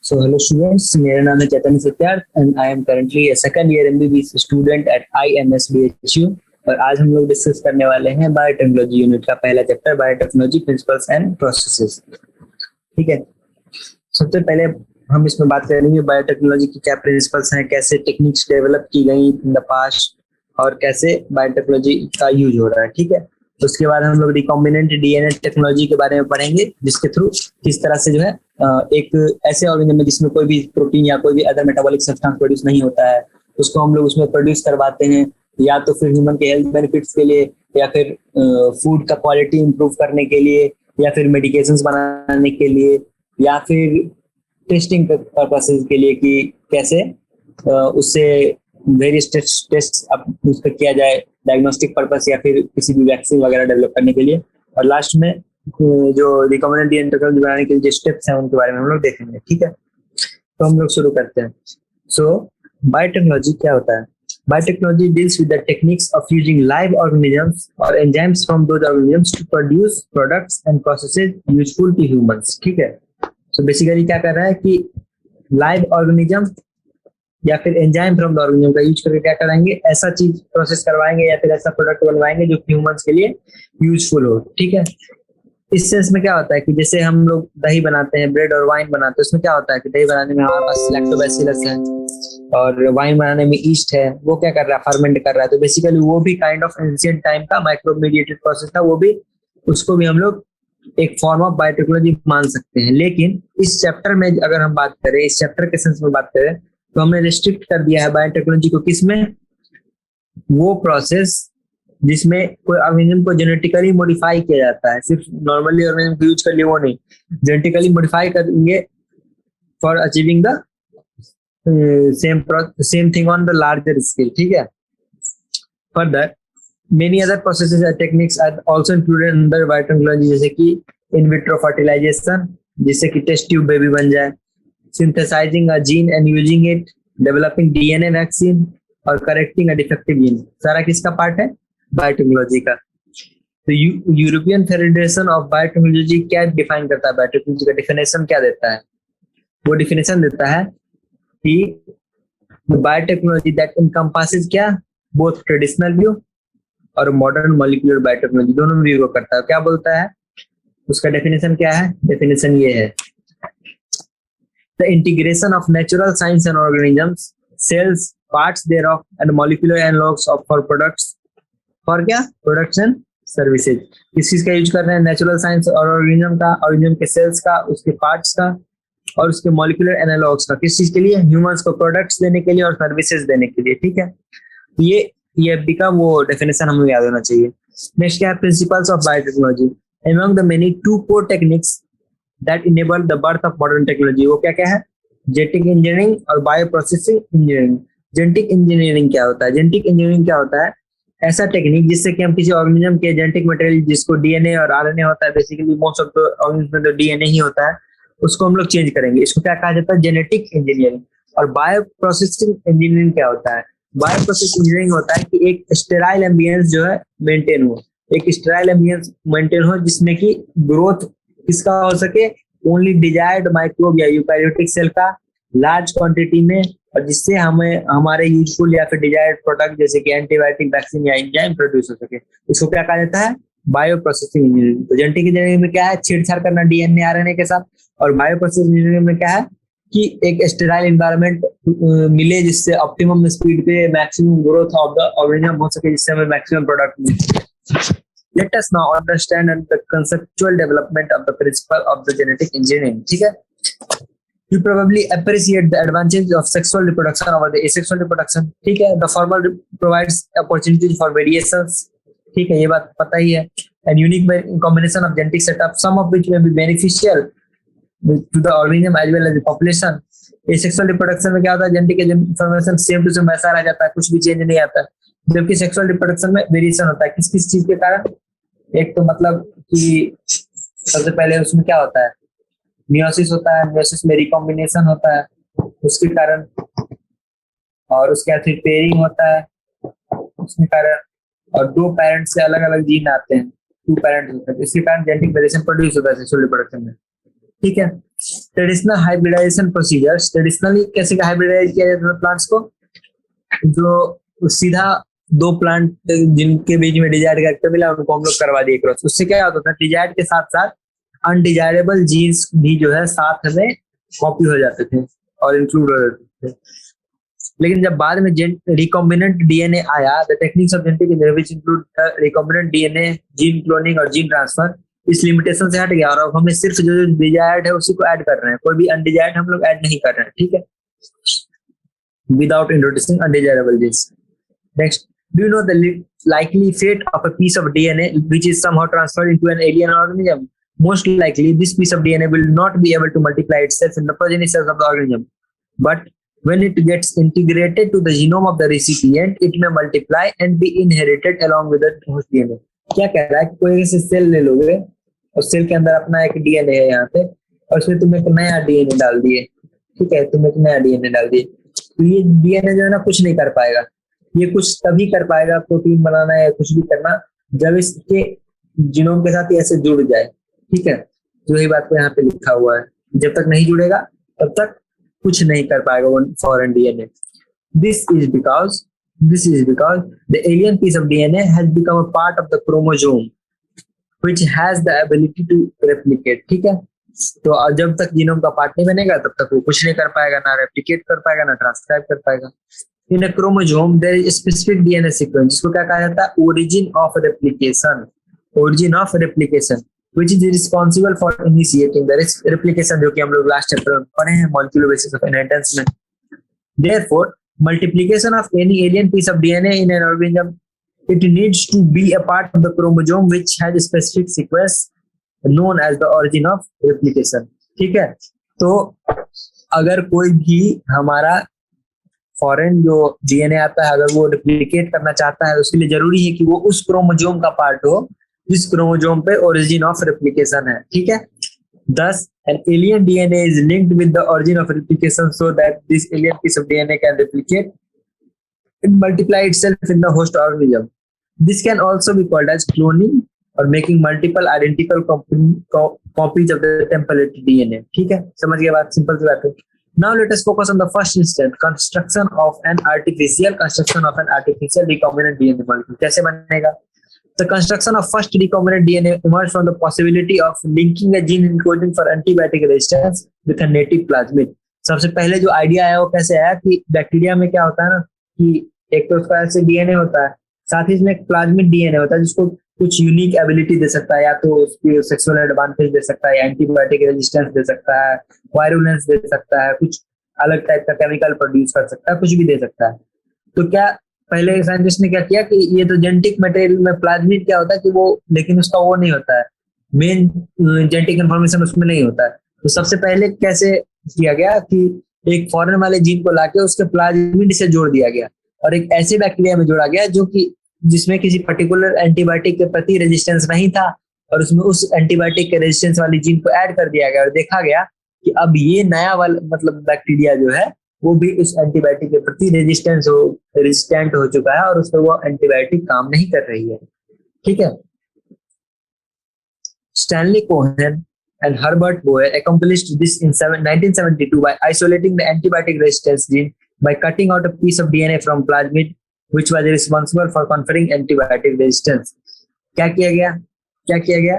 So hello students, मेरा नाम है Chaitanya Satyarth and I am currently a second year MBBS student at IMS BHU. और आज हम लोग डिस्कस करने वाले हैं बायोटेक्नोलॉजी यूनिट का पहला chapter biotechnology principles and processes. ठीक है, सबसे पहले हम इसमें बात करेंगे बायोटेक्नोलॉजी की क्या प्रिंसिपल्स हैं, कैसे टेक्निक्स डेवलप की गई इन द पास्ट और कैसे बायोटेक्नोलॉजी का यूज हो रहा है। ठीक है, उसके बाद हम लोग रिकॉम्बिनेंट डीएनए टेक्नोलॉजी के बारे में पढ़ेंगे, जिसके थ्रू किस तरह से जो है एक ऐसे ऑर्गेनिज्म में जिसमें कोई भी प्रोटीन या कोई भी अदर मेटाबॉलिक सब्सटेंस प्रोड्यूस नहीं होता है, उसको हम लोग उसमें प्रोड्यूस करवाते हैं, या तो फिर ह्यूमन के हेल्थ बेनिफिट्स के लिए, या फिर फूड का क्वालिटी इंप्रूव करने के लिए, या फिर मेडिकेशंस बनाने के लिए, या फिर टेस्टिंग पर्पसेस के लिए कि कैसे उससे वेरियस टेस्ट उस पर किया जाए डायग्नोस्टिक पर्पस या फिर किसी भी वैक्सीन वगैरह डेवलप करने के लिए। और लास्ट में जो रिकमेंडेड डीएनए टेक्नोलॉजी बनाने के लिए जो स्टेप्स हैं उनके बारे में हम लोग देखेंगे। ठीक है, तो हम लोग शुरू करते हैं। सो बायोटेक्नोलॉजी क्या होता है? Biotechnology deals with the techniques of using live organisms और enzymes from those organisms to produce products and processes useful to humans. ठीक है, सो बेसिकली क्या कर रहा है कि लाइव ऑर्गेनिज्म या फिर एंजाइम फ्रॉम द ऑर्गेनिज्म का यूज करके क्या कराएंगे, ऐसा चीज प्रोसेस करवाएंगे या फिर ऐसा प्रोडक्ट बनवाएंगे जो ह्यूमंस के लिए यूजफुल हो। ठीक है, इस सेंस में क्या होता है कि जैसे हम लोग दही बनाते हैं, ब्रेड और वाइन बनाते हैं, उसमें क्या होता है कि दही बनाने में हमारे पास लैक्टोबैसिलस है और वाइन बनाने में ईस्ट है, वो क्या कर रहा है, फर्मेंट कर रहा है। तो बेसिकली वो भी काइंड ऑफ एंशिएंट टाइम का माइक्रो मीडिएटेड प्रोसेस था, वो भी उसको भी हम लोग एक फॉर्म ऑफ बायोटेक्नोलॉजी मान सकते हैं। लेकिन इस चैप्टर में अगर हम बात करें, इस चैप्टर के सेंस में बात करें, तो हमने रिस्ट्रिक्ट कर दिया है बायोटेक्नोलॉजी को किसमें, वो प्रोसेस जिसमें कोई ऑर्गेनिज्म को जेनेटिकली मॉडिफाई किया जाता है। सिर्फ नॉर्मली ऑर्गेनिज्म को यूज कर लिए वो नहीं, जेनेटिकली मॉडिफाई करेंगे for achieving the same thing on the larger scale. ठीक है, further many other processes and techniques are also included under biotechnology, जैसे कि इन विट्रो फर्टिलाइजेशन, जिससे कि टेस्ट ट्यूब बेबी बन जाए, synthesizing a gene and using it, developing DNA vaccine और correcting a defective gene। सारा किसका पार्ट है? बायोटेक्नोलॉजी का। तो यूरोपियन फेडरेशन ऑफ बायोटेक्नोलॉजी क्या डिफाइन करता है? बायोटेक्नोलॉजी का डिफिनेशन क्या देता है? वो डिफिनेशन देता है कि बायोटेक्नोलॉजी दैट इनकम्पासेस क्या, बोथ ट्रेडिशनल व्यू और मॉडर्न मॉलिक्यूलर बायोटेक्नोलॉजी, दोनों व्यू को करता है। क्या बोलता है उसका डेफिनेशन? क्या है डेफिनेशन? ये है the integration of natural science and organisms, cells, parts thereof and molecular analogs of for products, for क्या, products and services। किस चीज का यूज कर रहे हैं? नेचुरल साइंस और ऑर्गेनिज्म का, ऑर्गेनिज्म के सेल्स का, उसके पार्ट्स का और उसके मॉलिक्यूलर एनालॉग्स का। किस चीज के लिए? ह्यूमंस को प्रोडक्ट्स देने के लिए और सर्विसेज देने के लिए। ठीक है, तो ये एफडी का वो डेफिनेशन हमें याद होना चाहिए। नेक्स्ट क्या है? Principles of biotechnology. Among the many two core techniques that enable the birth of modern technology, वो क्या क्या है? जेनेटिक इंजीनियरिंग और बायोप्रोसेसिंग इंजीनियरिंग। जेनेटिक इंजीनियरिंग क्या होता है? जेनेटिक इंजीनियरिंग क्या होता है? ऐसा टेक्निक जिससे कि हम किसी ऑर्गेनिज्म के जेनेटिक मटेरियल, जिसको डीएनए और आरएनए होता है, basically most of the organism में तो डीएनए ही होता है, उसको हम लोग चेंज करेंगे। इसको क्या कहा जाता है? Genetic engineering. और बायोप्रोसेसिंग इंजीनियरिंग क्या होता है? बायोप्रोसेसिंग इंजीनियरिंग होता है कि एक स्टेराइल एम्बियंस जो है मेंटेन हो, एक स्टेराइल एम्बियंस मेंटेन हो जिसमें कि ग्रोथ किसका हो सके? ओनली डिजायर्ड माइक्रोब या यूकैरियोटिक सेल का लार्ज क्वांटिटी में, और जिससे हमें हमारे यूजफुल या फिर डिजायर्ड प्रोडक्ट जैसे कि एंटीबायोटिक, वैक्सीन या एंजाइम प्रोड्यूस हो सके। इसको क्या कहा जाता है? बायोप्रोसेसिंग इंजीनियरिंग। तो जेनेटिक इंजीनियरिंग में क्या है? छेड़छाड़ करना डीएनए आरएनए के साथ। और बायोप्रोसेसिंग इंजीनियरिंग में क्या है कि एक स्टेराइल एनवायरनमेंट मिले जिससे ऑप्टिमम स्पीड पे maximum growth of the organism हो सके, जिससे हमें मैक्सिमम प्रोडक्ट मिले। Let us now understand the conceptual development of the principle of the genetic engineering. ठीक है, you probably appreciate the advantages of sexual reproduction over the asexual reproduction. ठीक है, the former provides opportunities for variations. ठीक है, ये बात पता ही है। And unique combination of genetic setup, some of which may be beneficial to the organism as well as the population. asexual reproduction में क्या होता है? Genetic information same to same वैसा रह जाता है, कुछ भी चेंज नहीं आता है। जबकि सेक्सुअल रिप्रोडक्शन में वेरिएशन होता है। किस किस चीज के कारण? एक तो मतलब कि सबसे पहले उसमें क्या होता है? मियोसिस होता है, मियोसिस में रिकॉम्बिनेशन होता है उसके कारण, और उसके बाद फिर पेयरिंग होता है उसके कारण, और दो पेरेंट्स से अलग अलग जीन आते हैं, टू पेरेंट्स होते हैं, इसके कारण जेनेटिक वेरिएशन प्रोड्यूस होता है सेक्सुअल रिप्रोडक्शन में। ठीक है, ट्रेडिशनल हाइब्रिडाइजेशन प्रोसीजर्स, ट्रेडिशनली कैसे हाइब्रिडाइज किया जाता है प्लांट्स को, जो सीधा दो प्लांट जिनके बीच में डिजायर्ड कैरेक्टर मिला उनको हम लोग करवा दिए क्रॉस। उससे क्या होता था, डिजायर्ड के साथ साथ अनडिजायरेबल जीन्स भी जो है साथ में कॉपी हो जाते थे और इंक्लूड हो जाते थे। लेकिन जब बाद में रिकॉम्बिनेंट डीएनए आया, the techniques of genetic engineering which include recombinant DNA, gene cloning और जीन ट्रांसफर, इस लिमिटेशन से हट गया और अब हमें सिर्फ जो डिजायर्ड है उसी को ऐड कर रहे हैं, कोई भी अनडिजायर्ड हम लोग ऐड नहीं कर रहे हैं, ठीक है, without introducing undesirable genes. Next, do you know the likely fate of a piece of DNA which is somehow transferred into an alien organism? Most likely, this piece of DNA will not be able to multiply itself in the progeny cells of the organism. But when it gets integrated to the genome of the recipient, it may multiply and be inherited along with the host DNA. क्या कह रहा है कि कोई ऐसे cell ले लोगे और सेल के अंदर अपना एक डीएनए है यहाँ पे और उसमें तुम एक नया डीएनए डाल दिए, ठीक है, तुम एक नया डीएनए डाल दिए, तो ये डीएनए जो है ना कुछ नहीं कर पाएगा। ये कुछ तभी कर पाएगा प्रोटीन बनाना या कुछ भी करना जब इसके जीनोम के साथ ऐसे जुड़ जाए, ठीक है, जो ही बात को यहाँ पे लिखा हुआ है। जब तक नहीं जुड़ेगा तब तक कुछ नहीं कर पाएगा वो foreign DNA. This is because the alien piece of DNA has become a part of the chromosome which has the ability to replicate, ठीक है। तो जब तक जीनोम का पार्ट नहीं बनेगा तब तक वो कुछ नहीं कर पाएगा, ना रेप्लिकेट कर पाएगा, ना ट्रांसक्राइब कर पाएगा। In a chromosome there is specific DNA sequence, जिसको क्या कहा जाता है, origin of replication, which is responsible for initiating the replication, जो कि हम लोग लास्ट चैप्टर में पढ़े हैं मॉलिक्यूलर बेसिस ऑफ इनहेरिटेंस में। Therefore multiplication of any alien piece of DNA in an organism, it needs to be a part of the chromosome which has a specific sequence known as the origin of replication, ठीक है। तो अगर कोई भी हमारा foreign जो DNA आता है अगर वो रेप्लिकेट करना चाहता है उसके लिए जरूरी है कि वो उस क्रोमोसोम का पार्ट हो जिस क्रोमोसोम पे ओरिजिन ऑफ रेप्लिकेशन है, ठीक है। Thus, an alien DNA is linked with the origin of replication so that this alien piece of DNA can replicate and multiply itself in the host organism. This can also be called as cloning or making multiple identical copies of the template DNA. ठीक है, समझ गए बात, simple सी बात है। Now let us focus on the first instant, construction of an artificial recombinant DNA molecule. कैसे बनेगा? The construction of first recombinant DNA emerged from the possibility of linking a gene encoding for antibiotic resistance with a native plasmid. सबसे पहले जो idea आया वो कैसे आया कि बैक्टीरिया में क्या होता है ना कि एक तो उसका ऐसे डीएनए होता है, साथ ही इसमें एक प्लाज्मिड डीएनए होता है जिसको कुछ यूनिक एबिलिटी दे सकता है, या तो उसकी सेक्सुअल एडवांटेज दे सकता है, या एंटीबायोटिक रेजिस्टेंस दे सकता है, वायरुलेंस दे सकता है, कुछ अलग टाइप का केमिकल प्रोड्यूस कर सकता है, कुछ भी दे सकता है। तो क्या पहले साइंटिस्ट ने क्या किया कि ये तो जेनेटिक मटेरियल में प्लाज्मिड क्या होता है कि वो, लेकिन उसका वो नहीं होता है, मेन जेनेटिक इन्फॉर्मेशन उसमें नहीं होता है। तो सबसे पहले कैसे किया गया कि एक फॉरेन वाले जीन को लाके उसके प्लाज्मिड से जोड़ दिया गया और एक ऐसे बैक्टीरिया में जोड़ा गया जो कि जिसमें किसी पर्टिकुलर एंटीबायोटिक के प्रति रेजिस्टेंस नहीं था और उसमें उस एंटीबायोटिक के रेजिस्टेंस वाली जीन को ऐड कर दिया गया और देखा गया कि अब ये नया वाला मतलब बैक्टीरिया जो है वो भी उस एंटीबायोटिक के प्रति रेजिस्टेंट हो चुका है और उस पर वो एंटीबायोटिक काम नहीं कर रही है, ठीक है। Stanley Cohen and Herbert Boyer accomplished this in 1972 by isolating the antibiotic resistance gene by cutting out a piece of DNA from plasmid which was responsible for conferring antibiotic resistance. क्या किया गया?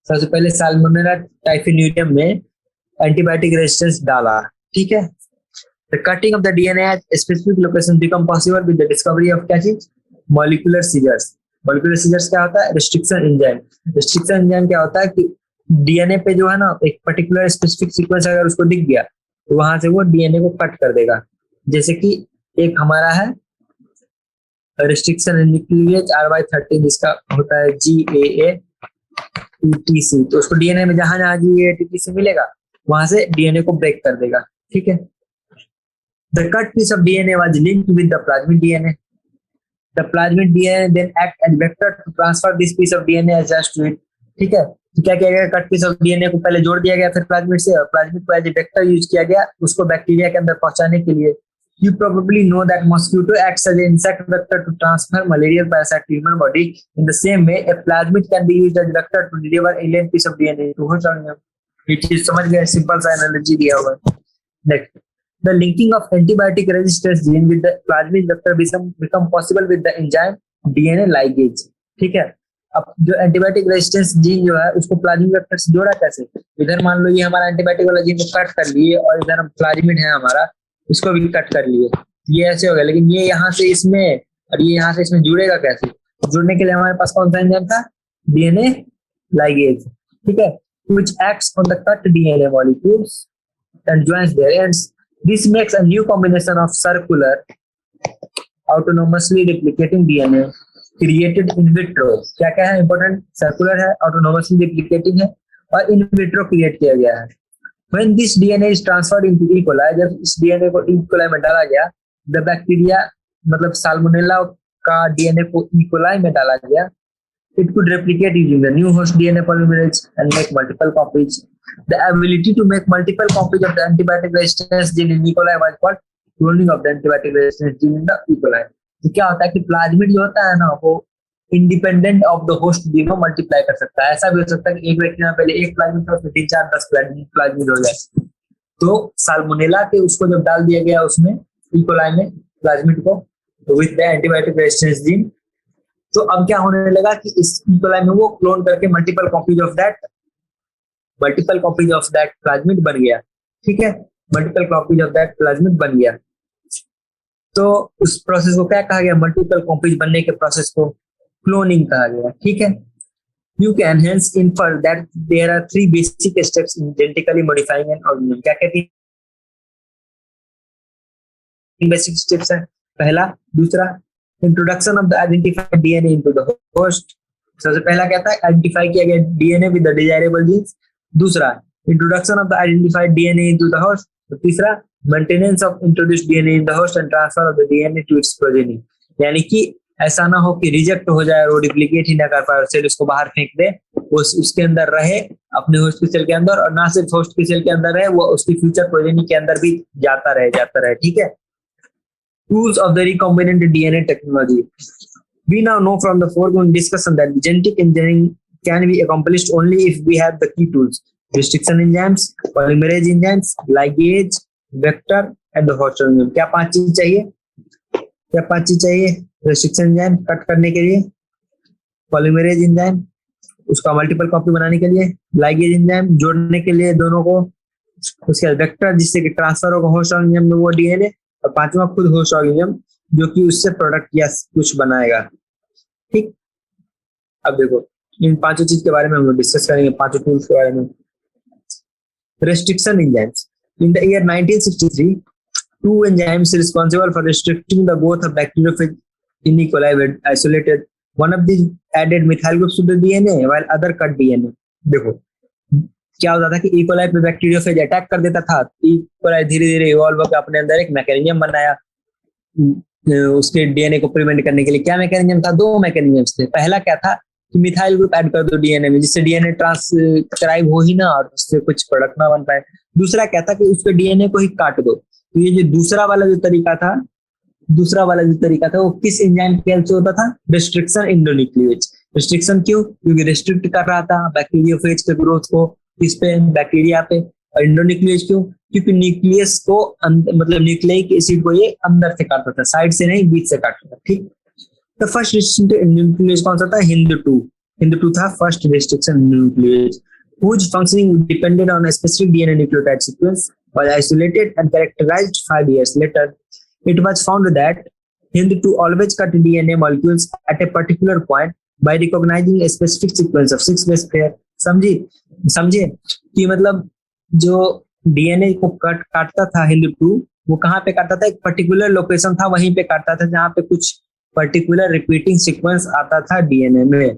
सबसे पहले साल्मोनेला टाइफिन्यूरियम में antibiotic resistance डाला, ठीक है। The cutting of the DNA at specific locations become possible with the discovery of क्या चीज? Molecular scissors. Molecular scissors क्या होता है? Restriction enzyme. Restriction enzyme क्या होता है कि डीएनए पे जो है ना एक पर्टिकुलर स्पेसिफिक सीक्वेंस अगर उसको दिख गया तो वहां से वो डीएनए को कट कर देगा। जैसे कि एक हमारा है रिस्ट्रिक्शन न्यूक्लियस RY13 जिसका होता है GAA TTC, तो उसको डीएनए में जहां जहां GAA TTC मिलेगा वहां से डीएनए को ब्रेक कर देगा, ठीक है। The cut piece of DNA was linked with the plasmid DNA. The plasmid DNA then act as vector to transfer this piece of DNA attached to it, ठीक है। तो क्या किया गया, कट पीस ऑफ डीएनए को पहले जोड़ दिया गया फिर प्लाज्मिड से, और प्लाज्मिड को एज ए वेक्टर यूज किया गया उसको बैक्टीरिया के अंदर पहुंचाने के लिए। You probably know that mosquito acts as an insect vector to transfer malarial parasite to human body. In the same way, a plasmid can be used as a vector to deliver alien piece of DNA to host organism. ये चीज समझ गए, simple सा analogy दिया हुआ है। Next, the linking of antibiotic resistance gene with the plasmid vector become possible with the enzyme DNA ligase. ठीक है, अब जो एंटीबायोटिक रेजिस्टेंस जीन जो है उसको प्लाज्मिड वेक्टर से जोड़ा कैसे? इधर मान लो ये हमारा एंटीबायोटिक वाला जीन कट कर लिए और इधर हम प्लाज्मिड है हमारा, इसको भी कट कर लिए, ये ऐसे हो गया। लेकिन ये यहाँ से इसमें और ये यहाँ से इसमें जुड़ेगा कैसे? जुड़ने के लिए हमारे पास कौन सा एंजाइम था? DNA ligase. ठीक है, which acts on the cut DNA molecules and joins their ends. This makes a new combination of circular autonomously replicating DNA created in vitro. क्या क्या है इंपॉर्टेंट? सर्कुलर है, autonomously replicating है और in vitro create किया गया है। When this DNA is transferred into E. coli, जब इस DNA को E. coli में डाला गया, the bacteria मतलब साल्मोनेला का DNA को E. coli में डाला गया, it could replicate using the new host DNA polymerase and make multiple copies. The ability to make multiple copies of the antibiotic resistance gene in E. coli was called cloning of the antibiotic resistance gene in the E. coli. तो क्या होता है कि plasmid जो होता है ना वो independent of the host gene को मल्टीप्लाई कर सकता है। ऐसा भी हो सकता है कि एक व्यक्ति में पहले एक प्लाज्मिड था, उसमें 3, 4, 10 प्लाज्मिड हो जाए। तो साल्मोनेला के उसको जब डाल दिया गया उसमें E. coli में प्लाज्मिड को with the antibiotic resistance gene, तो अब क्या होने लगा कि इस E. coli में वो क्लोन करके multiple copies of that plasmid बन गया। ठीक है, multiple copies of that plasmid बन गया। तो उस प्रोसेस को क्या कहा गया? मल्टीपल कॉपीज बनने के प्रोसेस को क्लोनिंग कहा गया। ठीक है, you can hence infer that there are 3 basic steps in genetically modifying an organism. क्या कहती है? बेसिक स्टेप्स है। पहला, दूसरा, introduction of the identified DNA into the host. सबसे पहला क्या था? आइडेंटिफाई किया गया DNA with the desirable genes. दूसरा, introduction of the identified DNA into the host. तीसरा, maintenance of introduced DNA in the host and transfer of the DNA to it's progeny. यानी कि ऐसा ना हो कि रिजेक्ट हो जाए और वो डुप्लीकेट ही ना कर पाए और सेल उसको बाहर फेंक दे, वो उसके अंदर रहे अपने होस्ट की सेल के अंदर, और ना सिर्फ होस्ट की सेल के अंदर रहे, वो उसकी फ्यूचर प्रोजेनी के अंदर भी जाता रहे। ठीक है, tools of the recombinant DNA technology. We now know from the foregoing discussion that genetic engineering can be accomplished only if we have the key tools: restriction enzymes, polymerase enzymes, ligase, vector, and the host enzyme. क्या 5 चीज चाहिए? Restriction enzyme cut करने के लिए, polymerase enzyme उसका multiple copy बनाने के लिए, लाइगेज एंजाइम जोड़ने के लिए दोनों को, उसके बाद वेक्टर जिससे कि ट्रांसफर होगा होस्ट ऑर्गेनिज्म में वो डीएनए, और 5वां खुद होस्ट ऑर्गेनिज्म जो कि उससे प्रोडक्ट या कुछ बनाएगा। ठीक, अब देखो इन 5 चीज के बारे में हम लोग डिस्कस करेंगे, 5 टूल्स के बारे में। Restriction enzymes. In the year 1963 2 enzymes responsible for restricting the growth of bacteriophage in E. coli were isolated. One of these added methyl groups to the DNA while other cut DNA. देखो क्या होता था कि E. coli पे bacteriophage attack कर देता था। E. coli धीरे-धीरे इवॉल्व होकर अपने अंदर एक मैकेनिज्म बनाया उसके डीएनए को प्रिवेंट करने के लिए। क्या मैकेनिज्म था? 2 मैकेनिज्म्स थे। पहला क्या था कि मिथाइल ग्रुप ऐड कर दो डीएनए में, जिससे डीएनए ट्रांसक्राइब हो ही ना और उससे कुछ प्रोडक्ट ना बन पाए। दूसरा क्या था कि उसके डीएनए को ही काट दो। तो ये जो दूसरा वाला जो तरीका था वो किस एंजाइम की हेल्प से होता था? Restriction endonuclease. रिस्ट्रिक्शन क्यों? क्योंकि रिस्ट्रिक्ट कर रहा था बैक्टीरियोफेज के ग्रोथ को किस पे? बैक्टीरिया पे। और एंडोन्यूक्लिएज क्यों? क्योंकि न्यूक्लियस को मतलब न्यूक्लिक एसिड को ये अंदर से काटता था, साइड से नहीं बीच से काटता था। ठीक, तो फर्स्ट रिस्ट्रिक्शन एंडोन्यूक्लिएज कौन सा था? हिंद 2 था first restriction endonuclease, whose functioning depended on a specific DNA nucleotide sequence, was isolated and characterized 5 years later. It was found that Hind2 always cut DNA molecules at a particular point by recognizing a specific sequence of 6 base pair. समझे कि मतलब जो DNA को काटता था Hind2, वो कहाँ पे काटता था? एक पर्टिकुलर लोकेशन था, वहीं पे काटता था जहाँ पे कुछ पर्टिकुलर रिपीटिंग सीक्वेंस आता था डीएनए में।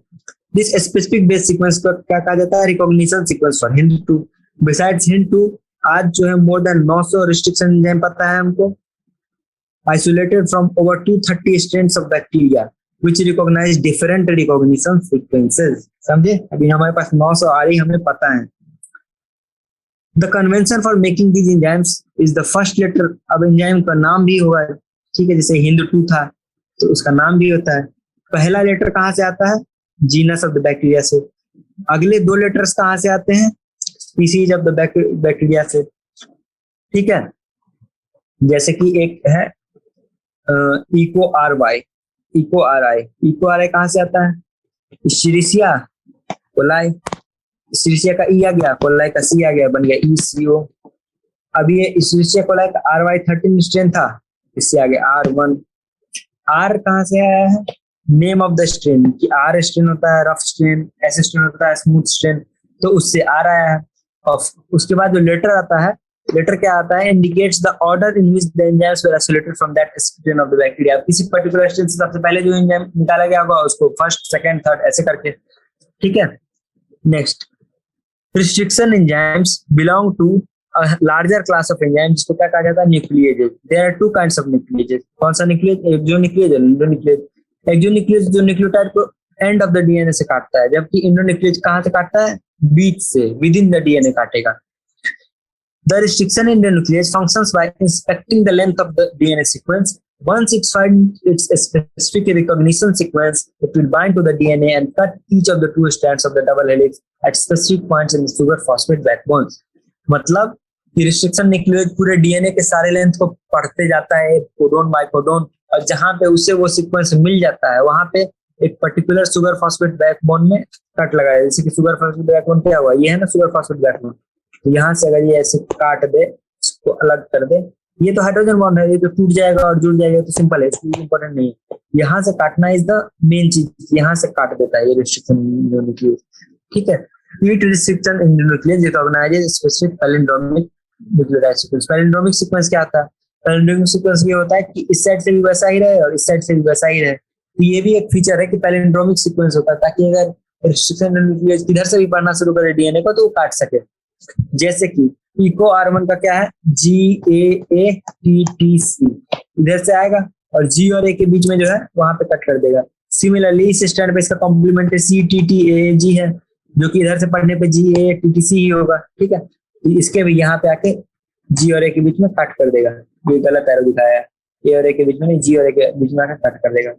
This specific base sequence को क्या कहा जाता है? Recognition sequence for Hind2. Besides Hind2, आज जो है more than 900 रिस्ट्रिक्शन एंजाइम पता है हमको, isolated from over 230 strains of bacteria which recognize different recognition sequences. समझे? अभी हमारे पास 900 आ रही, हमें पता है। The convention for making these enzymes is the first letter. अब एंजाइम का नाम भी होगा, ठीक है, जैसे Hind2 था तो उसका नाम भी होता है। पहला लेटर कहाँ से आता है? जीनस ऑफ द बैक्टीरिया से। अगले 2 लेटर्स कहाँ से आते हैं? स्पीसीज ऑफ द बैक्टीरिया से, ठीक है। जैसे कि एक है Eco R Y, Eco R I, Eco R I कहाँ से आता है, इश्चीरिशिया कोलाई, इश्चीरिशिया का ई आ गया, कोलाई का सी आ गया, बन गया ECO। अब ये इश्चीरिशिया कोलाई का RY13 स्ट्रेन था, इससे आगे R1। आर कहाँ से आया है, नेम ऑफ द स्ट्रेन, कि आर स्ट्रेन होता है रफ स्ट्रेन, एस स्ट्रेन होता है स्मूथ स्ट्रेन, तो उससे आर आया है। और उसके बाद जो लेटर आता है, लेटर क्या आता है, indicates the order in which the enzymes were isolated from that strain of the bacteria. किसी पर्टिकुलर स्ट्रेन से सबसे पहले जो एंजाइम निकाला गया होगा उसको फर्स्ट, सेकंड, थर्ड ऐसे करके, ठीक है। Next, restriction enzymes belong to a larger class of enzymes, जिसको क्या कहा जाता है, nucleases. There are two kinds of nucleases. कौन सा न्यूक्लिएज, एक्सोन्यूक्लिएज, इंडोन्यूक्लिएज। एक्सोन्यूक्लिएज जो न्यूक्लियोटाइड को एंड ऑफ द डीएनए से काटता है, जबकि इंडोन्यूक्लिएज कहां से काटता है, बीच से, विद इन द डीएनए काटेगा। The restriction in the nuclease functions by inspecting the length of the DNA sequence. Once it finds its specific recognition sequence, it will bind to the DNA and cut each of the two strands of the double helix at specific points in the sugar phosphate backbones. मतलब कि restriction न्यूक्लियोज पूरे DNA के सारे length को पढ़ते जाता है codon bye codon, और जहां पे उसे वो सीक्वेंस मिल जाता है वहां पे एक पर्टिकुलर सुगर फॉस्फेट बैकबोन में कट लगाया। जैसे कि सुगर फॉस्फेट बैकबोन क्या हुआ, ये है ना सुगर फॉस्फेट बैकबोन, तो यहाँ से अगर ये ऐसे काट दे, इसको अलग कर दे, ये तो हाइड्रोजन बॉन्ड है, ये तो टूट जाएगा और जुड़ जाएगा, तो सिंपल है, इसलिए इंपॉर्टेंट नहीं है। यहाँ से काटना इज द मेन चीज, यहाँ से काट देता है ये रिस्ट्रिक्शन न्यूक्लियोज, ठीक है। Each restriction in the nucleus recognizes specific palindromic nucleotide sequence. Palindromic sequence क्या होता है, palindromic sequence ये होता है कि इस साइड से भी वैसा ही रहे और इस साइड से भी वैसा ही रहे। तो ये भी एक फीचर है कि palindromic sequence होता है, ताकि अगर रिस्ट्रिक्शन न्यूक्लियोज किधर से भी पढ़ना शुरू करे डीएनए को तो वो काट सके। जैसे कि इको R1 का क्या है, GAATTC, इधर से आएगा और G और A के बीच में जो है वहां पे कट कर देगा। सिमिलरली इस स्टैंड पे इसका कॉम्प्लीमेंट CTTAG है, जो कि इधर से पढ़ने पे GATTC ही होगा, ठीक है। तो इसके भी यहाँ पे आके G और A के बीच में कट कर देगा, ये गलत एरो दिखाया है, A और A के बीच में नहीं, G और A के बीच में आके कट कर देगा,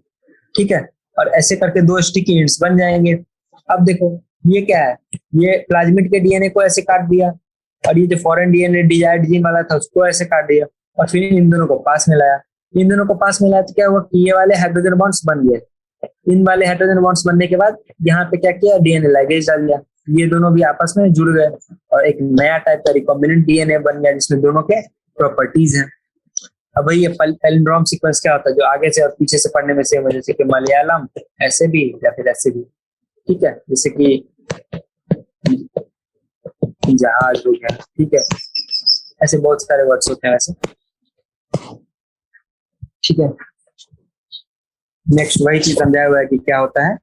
ठीक है। और ऐसे करके दो स्टिकी एंड्स बन जाएंगे। अब देखो ये क्या है, ये प्लाज्मिड के डीएनए को ऐसे काट दिया, और ये जो फॉरेन डीएनए डिजायर्ड जीन वाला था उसको ऐसे काट दिया, और फिर इन दोनों को पास में लाया। इन दोनों को पास में लाया तो क्या हुआ कि ये वाले हाइड्रोजन बॉन्ड्स बन गए। इन वाले हाइड्रोजन बॉन्ड्स बनने के बाद यहाँ पे क्या किया, डीएनए लाइगेज डाल दिया, ये दोनों भी आपस में जुड़ गए और एक नया टाइप का रिकॉम्बिनेंट डीएनए बन गया, जिसमें दोनों के प्रॉपर्टीज हैं। अब भाई ये पैलिंड्रोम सीक्वेंस क्या होता है, जो आगे से और पीछे से पढ़ने में सेम है, जैसे कि मलयालम ऐसे भी या फिर ऐसे भी, ठीक है। जैसे कि जहाज हो गया, ठीक है, ऐसे बहुत सारे वर्ड्स होते हैं वैसे, ठीक है। नेक्स्ट वही चीज समझाया हुआ है कि क्या होता है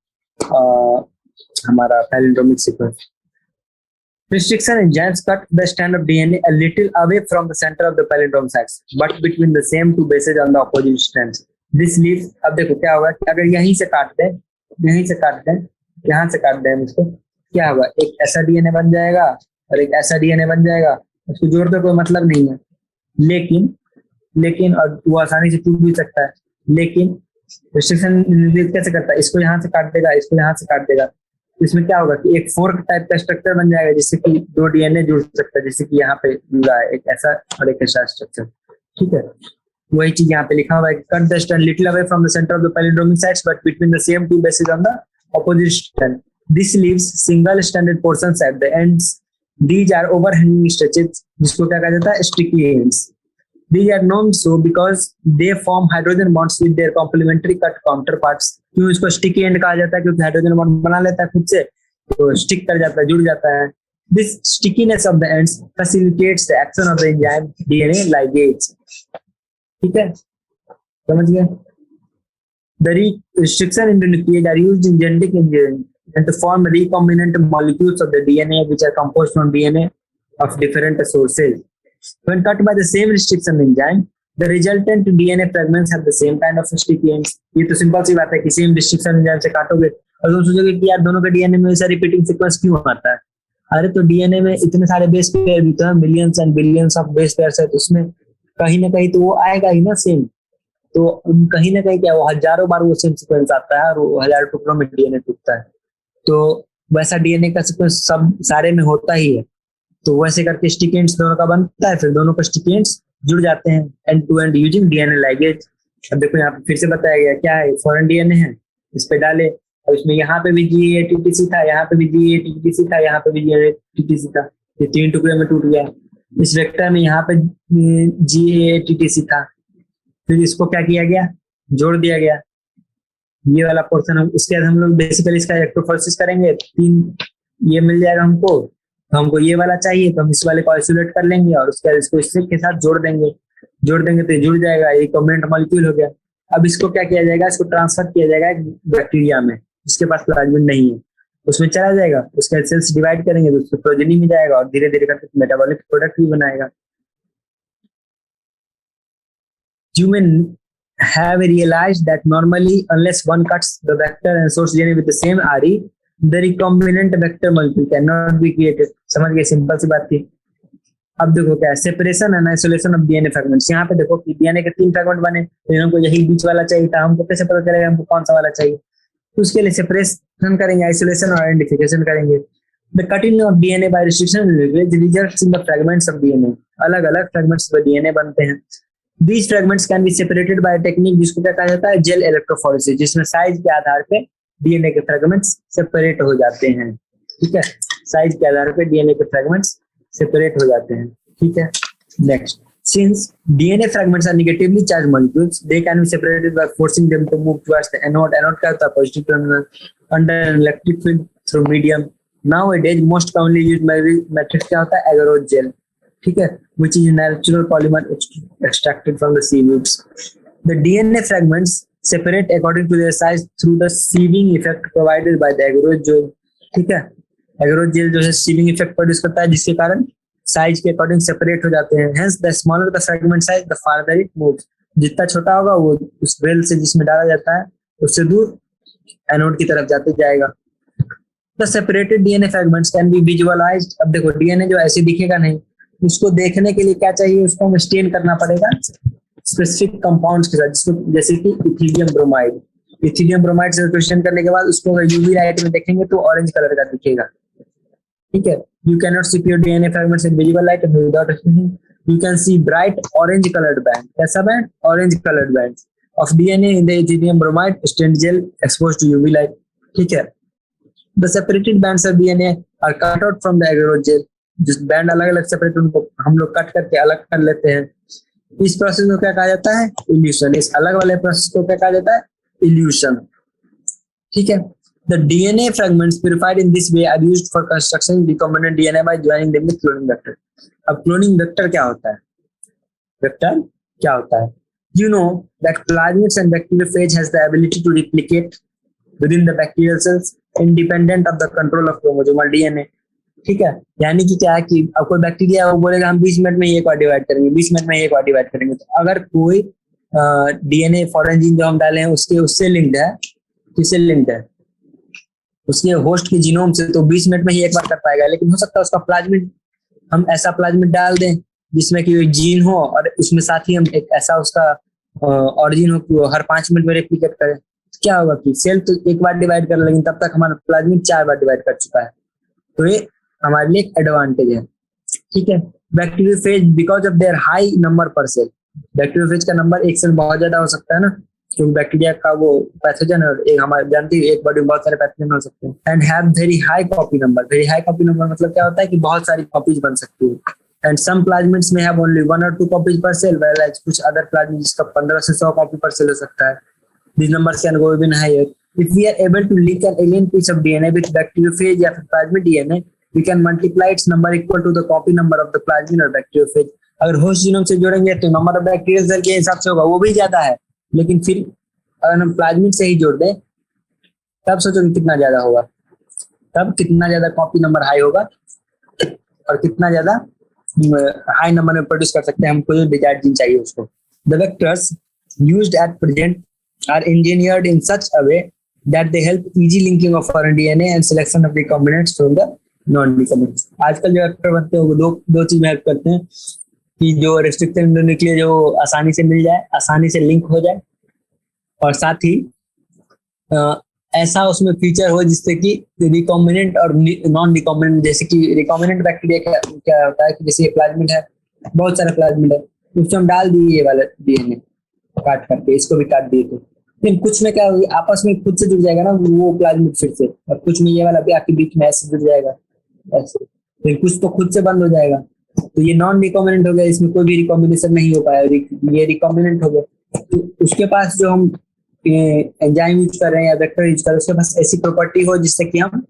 हमारा palindromic sequence. Restriction enzymes cut the strand of DNA a little away from the center of the palindrome sites, but between the same two bases on the opposite strands. This leaves, अब देखो क्या होगा, अगर यहीं से काट दें, यहीं से काट दें, यहाँ से काट दें इसको, क्या होगा, एक ऐसा डीएनए बन जाएगा और एक ऐसा डीएनए बन जाएगा। उसको जोड़ने कोई मतलब नहीं है, लेकिन और वो आसानी से टूट भी सकता है, लेकिन रिस्ट्रिक्शन कैसे करता है, इसको यहाँ से काट देगा, इसको यहाँ से काट देगा, इसमें क्या होगा कि एक फोर्क टाइप का स्ट्रक्चर बन जाएगा, जिससे कि दो डीएनए जुड़ सकता है, जैसे कि यहाँ पे जुड़ा है एक ऐसा और एक ऐसा स्ट्रक्चर, ठीक है। वही चीज यहाँ पे लिखा हुआ है, cut the strand little away from the centre of the palindromic sites but between the same two bases on the opposite strand. This leaves single stranded portions at the ends. These are overhanging stretches, जिसको क्या कहा जाता है, sticky ends. These are known so because they form hydrogen bonds with their complementary cut counterparts. क्यों इसको sticky end कहा जाता है, क्योंकि हाइड्रोजन बॉन्ड बना लेता है खुद से, तो स्टिक कर जाता है, जुड़ जाता है। This stickiness of the ends facilitates the action of the enzyme DNA ligase. ठीक है, समझ गए? The restriction in the nucleus are used in genetic engineering and to form recombinant molecules of the DNA which are composed from DNA of different sources. When cut by the same restriction enzyme, the resultant DNA fragments have the same kind of sticky ends. ये तो simple सी बात है कि same restriction enzyme से काटोगे और तुम सोचोगे कि यार दोनों के डीएनए में ऐसा रिपीटिंग सीक्वेंस क्यों आता है। अरे तो डीएनए में इतने सारे बेस पेयर भी तो है, millions and billions of base pairs है, तो उसमें कहीं ना कहीं तो वो आएगा ही ना सेम। तो कहीं ना कहीं क्या वो हजारों बार वो सेम सीक्वेंस आता है और वो हजारों टुकड़ों में डीएनए टूटता है। तो वैसा डीएनए का सीक्वेंस सब सारे में होता ही है। तो वैसे करके स्टिकेंट्स दोनों का बनता है, फिर दोनों का स्टिकेंट्स जुड़ जाते हैं end to end using DNA ligase. अब देखो यहाँ पे फिर से बताया गया क्या है, फॉरेन डीएनए है, इस पे डाले और इसमें यहाँ पे भी जीएटीटीसी था, यहाँ पे भी जीएटीटीसी था, यहाँ पे भी जीएटीटीसी था, ये 3 टुकड़े में टूट गया। इस वेक्टर में यहाँ पे जीएटीटीसी था, फिर इसको क्या किया गया, जोड़ दिया गया ये वाला पोर्शन। हम उसके बाद हम लोग बेसिकली इसका इलेक्ट्रोफोरेसिस करेंगे, 3 ये मिल जाएगा हमको, तो हमको ये वाला चाहिए तो हम इस वाले को आइसोलेट कर लेंगे और उसके बाद इसको इसके साथ जोड़ देंगे तो ये जुड़ जाएगा, ये कॉम्बिनेंट मॉलिक्यूल हो गया। अब इसको क्या किया जाएगा, इसको ट्रांसफर किया जाएगा एक बैक्टीरिया में जिसके पास प्लाज्मिड नहीं है, उसमें चला जाएगा, उसके बाद सेल्स डिवाइड करेंगे तो उसको प्रोजेनी में जाएगा और धीरे धीरे करके मेटाबॉलिक प्रोडक्ट भी बनाएगा। Human have realized that normally unless one cuts the vector and source DNA with the same RE, the recombinant vector molecule cannot be created। समझ गए, सिंपल सी बात थी। अब देखो क्या है, separation and isolation of DNA fragments. यहाँ पे देखो कि डीएनए के 3 फ्रेगमेंट बने, तो हमको यही बीच वाला चाहिए था, हमको कैसे पता चलेगा हमको कौन सा वाला चाहिए, तो उसके लिए सेपरेशन करेंगे, आइसोलेशन और आइडेंटिफिकेशन करेंगे। The cutting of DNA by restriction results in the fragments of DNA. अलग अलग फ्रेगमेंट्स में डीएनए बनते हैं। These fragments can be separated by a technique जिसको क्या कहा जाता है, जेल इलेक्ट्रोफोरेसिस, जिसमें साइज के आधार पे डीएनए के फ्रेगमेंट्स सेपरेट हो जाते हैं। ठीक है, साइज के आधार पे डीएनए के फ्रेगमेंट्स सेपरेट हो जाते हैं। ठीक है, next, since DNA fragments are negatively charged molecules, they can be separated by forcing them to move towards the anode। Anode क्या होता है, positive terminal, under an electric field through medium। Nowadays most commonly used matrix क्या होता है, agarose gel। ठीक है, which is a natural polymer extracted from the seaweeds। The DNA fragments separate according to their size through the sieving effect provided by the agarose gel। ठीक है, agarose gel जो है sieving effect produce करता है जिसके कारण size के according separate हो जाते हैं। Hence the smaller the fragment size, the farther it moves। जितना छोटा होगा वो उस वेल से जिसमें डाला जाता है उससे दूर एनोड की तरफ जाते जाएगा। The separated DNA fragments can be visualized। अब देखो डीएनए जो ऐसे दिखेगा नहीं, उसको देखने के लिए क्या चाहिए, उसको हमें स्टेन करना पड़ेगा स्पेसिफिक कंपाउंड्स के साथ, जिसको जैसे कि इथिलियम ब्रोमाइड। इथिलियम ब्रोमाइड से क्वेश्चन करने के बाद उसको अगर यूवी लाइट में देखेंगे तो ऑरेंज कलर का दिखेगा। ठीक है, you can not see your DNA fragments in visible light without exposing. You can see bright orange coloured band. कैसा band, orange coloured band of DNA in the ethidium bromide stain gel exposed to UV light. ठीक है, the separated bands of DNA are cut out from the agarose gel. जिस band अलग अलग separate उनको हम लोग cut करके अलग कर लेते हैं। इस प्रोसेस को क्या कहा जाता है, इल्यूशन। इस अलग वाले प्रोसेस को क्या कहा जाता है, इल्यूशन। ठीक है, the DNA fragments purified in this way are used for construction recombinant DNA by joining them with cloning vector. अब क्लोनिंग वेक्टर क्या होता है, वेक्टर क्या होता है, you know that plasmids and bacteriophage has the ability to replicate within the bacterial cells independent of the control of chromosomal DNA। ठीक है, यानी कि क्या है कि अब कोई बैक्टीरिया वो बोलेगा हम 20 मिनट में एक बार डिवाइड करेंगे, 20 मिनट में एक बार डिवाइड करेंगे, तो अगर कोई डीएनए फॉरेन जीन जो हम डाले हैं उसके उससे लिंक्ड है, किससे लिंक्ड है, उसके होस्ट के जीनोम से, तो 20 मिनट में ही एक बार कर पाएगा। लेकिन हो सकता है उसका प्लाज्मिड, हम ऐसा प्लाज्मिड डाल दें जिसमें कि जीन हो और उसमें साथ ही हम एक ऐसा उसका ऑरिजिन हो कि वो हर 5 मिनट में रेप्लिकेट करे, क्या होगा कि सेल तो एक बार डिवाइड कर, लेकिन तब तक हमारा प्लाज्मिड 4 बार डिवाइड कर चुका है। तो ये हमारे लिए एक एडवांटेज है। ठीक है, bacteriophage because of their high number पर सेल। बैक्टीरियोफेज का नंबर एक सेल बहुत ज्यादा हो सकता है ना, क्योंकि बैक्टीरिया का वो पैथोजन है, एक हमारे जानते हैं एक बॉडी में बहुत सारे पैथोजन हो सकते हैं। And have very high copy number. Very high copy number मतलब क्या होता है कि बहुत सारी कॉपीज बन सकती है। एंड सम प्लाज्मिड्स में हैव ओनली 1 or 2 कॉपीज पर सेल, व्हेयरएज कुछ अदर प्लाज्मिड जिसका 15 से 100 कॉपी पर सेल हो सकता है। These numbers can go even higher. If we are able to link an alien piece of DNA with bacteriophage या फिर plasmid DNA, we can multiply its number equal to the copy number of the plasmid or bacteriophage। अगर host genome से जोड़ेंगे तो number of bacterial cell के हिसाब से होगा, वो भी ज्यादा है, लेकिन फिर अगर हम प्लाज्मिड से ही जोड़ दें तब सोचो कि कितना ज्यादा होगा, तब कितना ज्यादा कॉपी नंबर हाई होगा और कितना ज्यादा हाई नंबर में प्रोड्यूस कर सकते हैं हमको जो डिजायर्ड जीन चाहिए उसको। The vectors used at present are engineered in such a way that they help easy linking of foreign DNA and selection of recombinants from the non-recombinants। आजकल जो वेक्टर बनते हैं वो दो चीज में हेल्प करते हैं कि जो रेस्ट्रिक्टेड न्यूक्लियर जो आसानी से मिल जाए, आसानी से लिंक हो जाए, और साथ ही ऐसा उसमें फीचर हो जिससे कि रिकॉम्बिनेंट और नॉन रिकॉम्बिनेंट, जैसे कि रिकॉम्बिनेंट बैक्टीरिया क्या होता है कि जैसे प्लाज्मिड है, बहुत सारे प्लाज्मिड है, उसमें हम डाल दिए ये वाला डीएनए काट करके, इसको भी काट दिए थे, लेकिन कुछ में क्या होगा, आपस में खुद से जुड़ जाएगा ना वो प्लाज्मिड फिर से, और कुछ में ये वाला भी आपके बीच में ऐसे जुड़ जाएगा ऐसे, फिर कुछ तो खुद से बंद हो जाएगा, तो ये नॉन रिकॉम्बिनेंट हो गया, इसमें कोई भी रिकॉम्बिनेशन नहीं हो पाया, ये रिकॉम्बिनेंट हो गया। तो उसके पास जो हम एंजाइम यूज कर रहे हैं या वेक्टर यूज कर रहे हैं, उसके पास ऐसी प्रॉपर्टी हो जिससे कि हम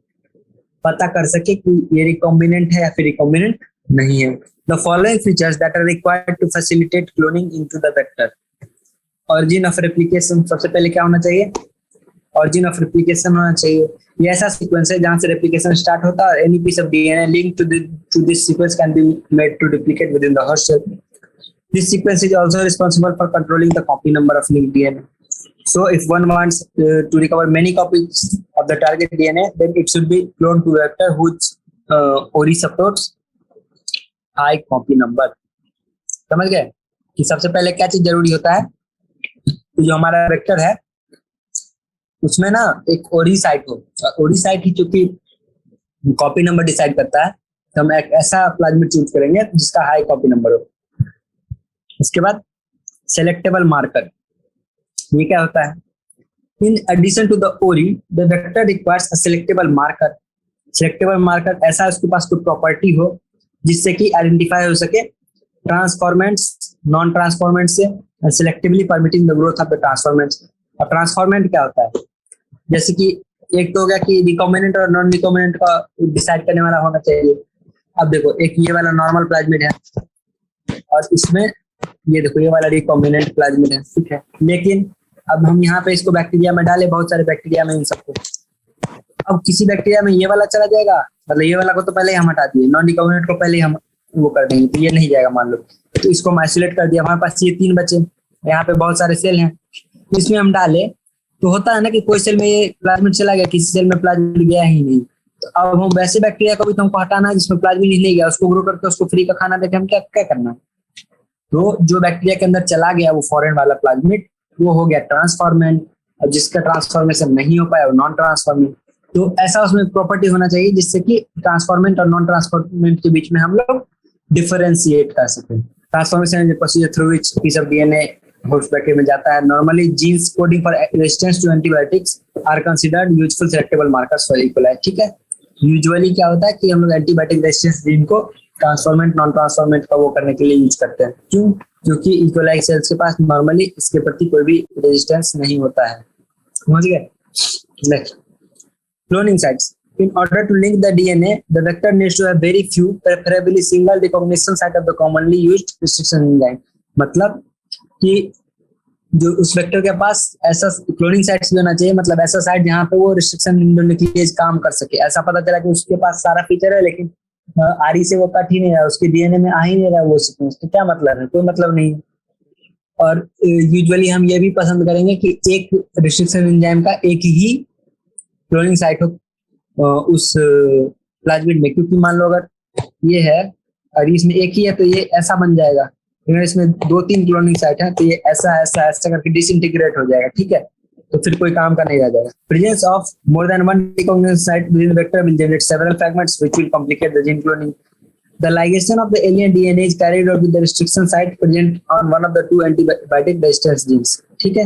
पता कर सके कि ये रिकॉम्बिनेंट है या फिर रिकॉम्बिनेंट नहीं है। The following features that are required to facilitate cloning into the vector. Origin of replication, सबसे पहले क्या होना चाहिए, ऑरिजिन ऑफ रेप्लिकेशन होना चाहिए। ये ऐसा सीक्वेंस है जहां से रेप्लिकेशन स्टार्ट होता है, और any piece of DNA link to this sequence can be made to duplicate within the host cell. This sequence is also responsible for controlling the copy number of linked DNA. So if one wants to recover many copies of the target DNA, then it should be cloned to a vector whose ORI supports high copy number. समझ गए कि सबसे पहले क्या चीज जरूरी होता है, तो जो हमारा वेक्टर है उसमें ना एक ओरी साइट हो, ओरी साइट ही चूंकि कॉपी नंबर डिसाइड करता है, तो हम एक ऐसा प्लाज्मिड चूज करेंगे जिसका हाई कॉपी नंबर हो। उसके बाद सेलेक्टेबल मार्कर, ये क्या होता है, इन एडिशन टू द ओरी the vector requires a selectable marker. Selectable marker ऐसा उसके पास कोई प्रॉपर्टी हो जिससे कि आइडेंटिफाई हो सके ट्रांसफॉर्मेंट्स नॉन ट्रांसफॉर्मेंट से, selectively permitting the growth of the transformants. और ट्रांसफॉर्मेंट क्या होता है, जैसे कि एक तो हो गया कि रिकॉम्बिनेंट और नॉन रिकॉम्बिनेंट का डिसाइड करने वाला होना चाहिए। अब देखो एक ये वाला नॉर्मल प्लाज्मिड है और इसमें ये देखो ये वाला रिकॉम्बिनेंट प्लाज्मिड है, ठीक है, लेकिन अब हम यहाँ पे इसको बैक्टीरिया में डाले, बहुत सारे बैक्टीरिया में इन सबको, अब किसी बैक्टीरिया में ये वाला चला जाएगा, मतलब ये वाला को तो पहले ही हम हटा दिए, नॉन रिकॉम्बिनेंट को पहले ही हम वो कर देंगे, तो ये नहीं जाएगा मान लो, तो इसको हम आइसोलेट कर दिया, हमारे पास ये 3 बचे, यहाँ पे बहुत सारे सेल हैं, इसमें हम डाले तो होता है ना कि कोई सेल में ये प्लाज्मिड चला गया, किसी सेल में प्लाज्मिड गया ही नहीं, तो अब हम वैसे बैक्टीरिया को भी तो हमको हटाना है जिसमें प्लाज्मिड नहीं गया, उसको ग्रो करके उसको फ्री का खाना देके हम क्या क्या करना, तो जो बैक्टीरिया के अंदर चला गया वो फॉरेन वाला प्लाज्मिड वो हो गया ट्रांसफॉर्मेंट, और जिसका ट्रांसफॉर्मेशन नहीं हो पाया वो नॉन ट्रांसफॉर्मेंट। तो ऐसा उसमें प्रॉपर्टी होना चाहिए जिससे कि ट्रांसफॉर्मेंट और नॉन ट्रांसफॉर्मेंट के बीच में हम लोग डिफरेंशिएट कर सकें। Transformation is the procedure through which piece of DNA host bacteria में जाता है। Normally genes coding for resistance to antibiotics are considered useful selectable markers for E coli, ठीक है। यूजुअली क्या होता है कि हम लोग एंटीबायोटिक रेजिस्टेंस जीन को ट्रांसफॉर्मेंट नॉन ट्रांसफॉर्मेंट का वो करने के लिए यूज करते हैं, क्यों, क्योंकि इकोलाई सेल्स के पास नॉर्मली इसके प्रति कोई भी रेजिस्टेंस नहीं होता है, समझ गए। Next, cloning sites. In order to link the DNA, the vector needs to have very few, preferably single recognition site of the commonly used restriction enzyme. मतलब कि जो उस वेक्टर के पास ऐसा क्लोनिंग साइट्स भी होना चाहिए, मतलब ऐसा साइट जहाँ पे वो रिस्ट्रिक्शन न्यूक्लियस काम कर सके। ऐसा पता चला कि उसके पास सारा फीचर है लेकिन आरी से वो कट ही नहीं रहा, उसके डीएनए में आ ही नहीं रहा वो सीक्वेंस, तो क्या मतलब है, कोई मतलब नहीं। और यूजुअली हम ये भी पसंद करेंगे कि एक रिस्ट्रिक्शन एंजाइम का एक ही क्लोनिंग साइट हो उस प्लाज्मिड में, क्योंकि मान लो अगर ये है और इसमें एक ही है तो ये ऐसा बन जाएगा, अगर इसमें 2-3 क्लोनिंग साइट है तो ये ऐसा ऐसा ऐसा करके डिसइंटीग्रेट हो जाएगा, ठीक है, तो फिर कोई काम का नहीं रह जाएगा। Presence of more than one recognition site with in vector will generate several fragments which will complicate the gene cloning. The ligation of the alien DNA is carried out with the restriction site present on one of the 2 antibiotic resistance genes, ठीक है,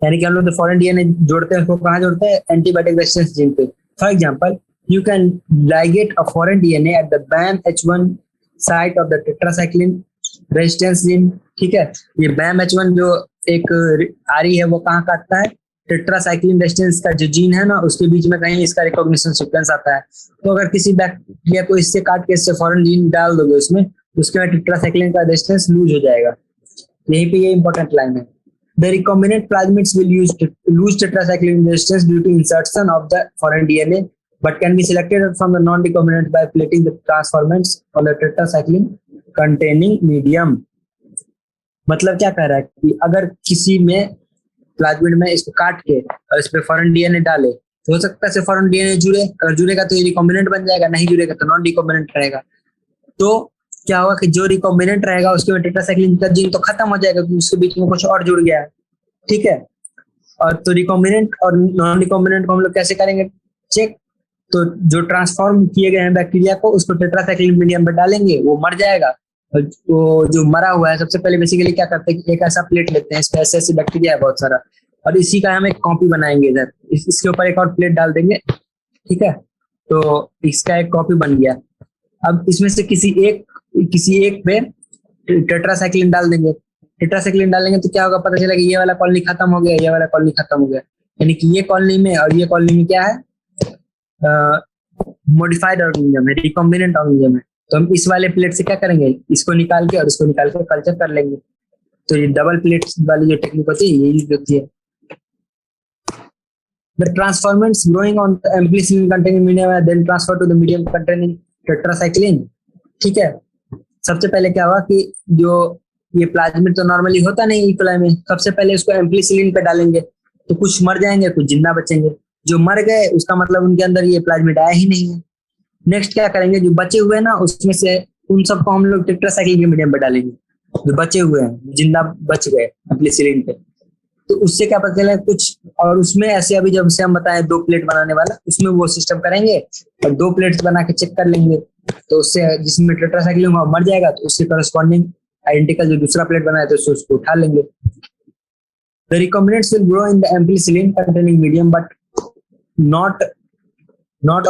यानी कि हम लोग foreign DNA जोड़ते हैं, उसको कहाँ जोड़ते हैं, एंटीबायोटिक रेजिस्टेंस जीन पे। For example, you can ligate a foreign DNA at the BAM-H1 site of the tetracycline resistance gene, ठीक है। ये BAM-H1 जो एक आरी है वो कहाँ काटता है, टेट्रासाइक्लिन रेजिस्टेंस का जो जीन है ना उसके बीच में कहीं इसका रिकॉग्निशन सीक्वेंस आता है, तो अगर किसी बैक्टीरिया को इससे काट के इससे फॉरेन जीन डाल दोगे उसमें, उसके बाद टेट्रासाइक्लिन का रेजिस्टेंस लूज हो जाएगा। यहीं पे ये इंपॉर्टेंट लाइन है। The recombinant plasmids will lose tetracycline resistance due to insertion of the foreign DNA, but can be selected from the non-recombinant by plating the transformants on the tetracycline containing medium. मतलब क्या कह रहा है कि अगर किसी में प्लाज्मिड में इसको काट के और इस पे फॉरेन डीएनए डाले तो हो सकता है फॉरेन डीएनए जुड़े, अगर जुड़ेगा तो ये रिकॉम्बिनेंट बन जाएगा, नहीं जुड़ेगा तो नॉन रिकॉम्बिनेंट रहेगा। तो क्या होगा कि जो रिकॉम्बिनेंट रहेगा उसके में टेट्रासाइक्लिन का जीन तो खत्म हो जाएगा क्योंकि उसके बीच में कुछ और जुड़ गया है, ठीक है। और तो रिकॉम्बिनेंट और नॉन रिकॉम्बिनेंट को हम लोग कैसे करेंगे चेक? तो जो ट्रांसफॉर्म किए गए हैं बैक्टीरिया को उसको टेट्रासाइक्लिन मीडियम में डालेंगे, वो मर जाएगा। और वो जो मरा हुआ है सबसे पहले बेसिकली क्या करते हैं कि एक ऐसा प्लेट लेते हैं, इसमें ऐसे ऐसे बैक्टीरिया है बहुत सारा, और इसी का हम एक कॉपी बनाएंगे इधर, इसके ऊपर एक और प्लेट डाल देंगे, ठीक है। तो इसका एक कॉपी बन गया। अब इसमें से किसी एक पे टेट्रासाइक्लिन डाल देंगे। टेट्रासाइक्लिन डालेंगे तो क्या होगा, पता चला कि ये वाला कॉलोनी खत्म हो गया, ये वाला कॉलोनी खत्म हो गया, यानी कि ये कॉलोनी में और ये कॉलोनी में क्या है, मॉडिफाइड ऑर्गेनिज्म है, रिकॉम्बिनेंट ऑर्गेनिज्म है। तो हम इस वाले प्लेट से क्या करेंगे, इसको निकाल के और इसको निकाल के कल्चर कर लेंगे। तो ये डबल प्लेट वाली जो टेक्निक होती है ये यूज होती है। The transformants growing on the amplicillin containing medium are then transferred to the medium containing tetracycline, ठीक है। सबसे पहले क्या हुआ कि जो ये प्लाज्मिड तो नॉर्मली होता नहीं इकोलाई में, सबसे पहले उसको एम्प्लिसिलिन पे डालेंगे तो कुछ मर जाएंगे, कुछ जिंदा बचेंगे। जो मर गए उसका मतलब उनके अंदर ये प्लाज्मिड आया ही नहीं है। नेक्स्ट क्या करेंगे, जो बचे हुए ना उसमें से उन सबको हम लोग टेट्रासाइक्लिन के मीडियम पे डालेंगे, जो बचे हुए हैं जिंदा बच गए एम्प्लिसिलिन पे। तो उससे क्या पता चला कुछ, और उसमें ऐसे अभी जब से हम बताएं 2 प्लेट बनाने वाला, उसमें वो सिस्टम करेंगे और 2 प्लेट्स बना के चेक कर लेंगे। तो उससे जिसमें टेट्रासाइक्लिन मर जाएगा तो उसके करस्पॉन्डिंग आइडेंटिकल जो दूसरा प्लेट बनाया तो उसको उठा लेंगे। The recombinants will grow in the amplicillin containing medium but not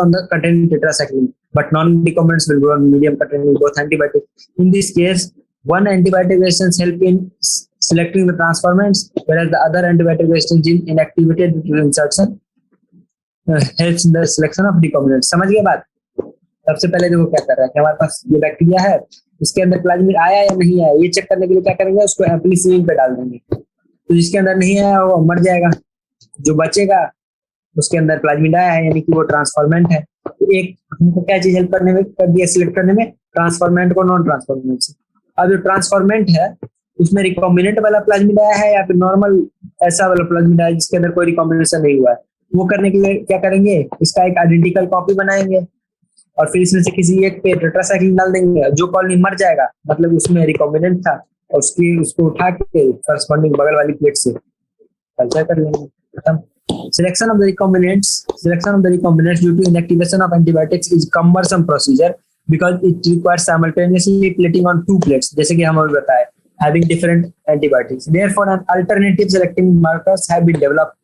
on the containing tetracycline, but non-recombinants will grow on medium containing both antibiotics. In this case, one antibiotic resistance help in selecting the transformants, whereas the other antibiotic resistance gene inactivated due to insertion helps in the selection of recombinants. समझ गए बात? सबसे पहले देखो क्या कर रहा है कि हमारे पास ये बैक्टीरिया है, इसके अंदर प्लाज्मिड आया या नहीं आया, ये चेक करने के लिए क्या करेंगे, उसको एम्प्लिसिलिन पे डाल देंगे। तो जिसके अंदर नहीं आया वो मर जाएगा, जो बचेगा उसके अंदर प्लाज्मिड आया है, यानी कि वो ट्रांसफॉर्मेंट है। तो एक हमको क्या चीज हेल्प करने में कर दिया, सिलेक्ट करने में, ट्रांसफॉर्मेंट को नॉन ट्रांसफॉर्मेंट से। अब जो ट्रांसफॉर्मेंट है उसमें रिकॉम्बिनेंट वाला प्लाज्मिड आया है या फिर नॉर्मल ऐसा वाला प्लाज्मिड आया जिसके अंदर कोई रिकॉम्बिनेशन नहीं हुआ है, वो करने के लिए क्या करेंगे, इसका एक आइडेंटिकल कॉपी बनाएंगे और फिर इसमें से किसी एक पे टेट्रासाइक्लिन डाल देंगे। जो कॉलोनी मर जाएगा मतलब उसमें रिकॉम्बिनेंट था और उसको उठा के करस्पॉन्डिंग बगल वाली प्लेट से कल्चर कर लेंगे, खत्म। Selection of the recombinants due to inactivation of antibiotics is cumbersome procedure because it requires simultaneously plating on 2 plates, जैसे कि हम अभी बताए, having different antibiotics. Therefore, an alternative selecting markers have been developed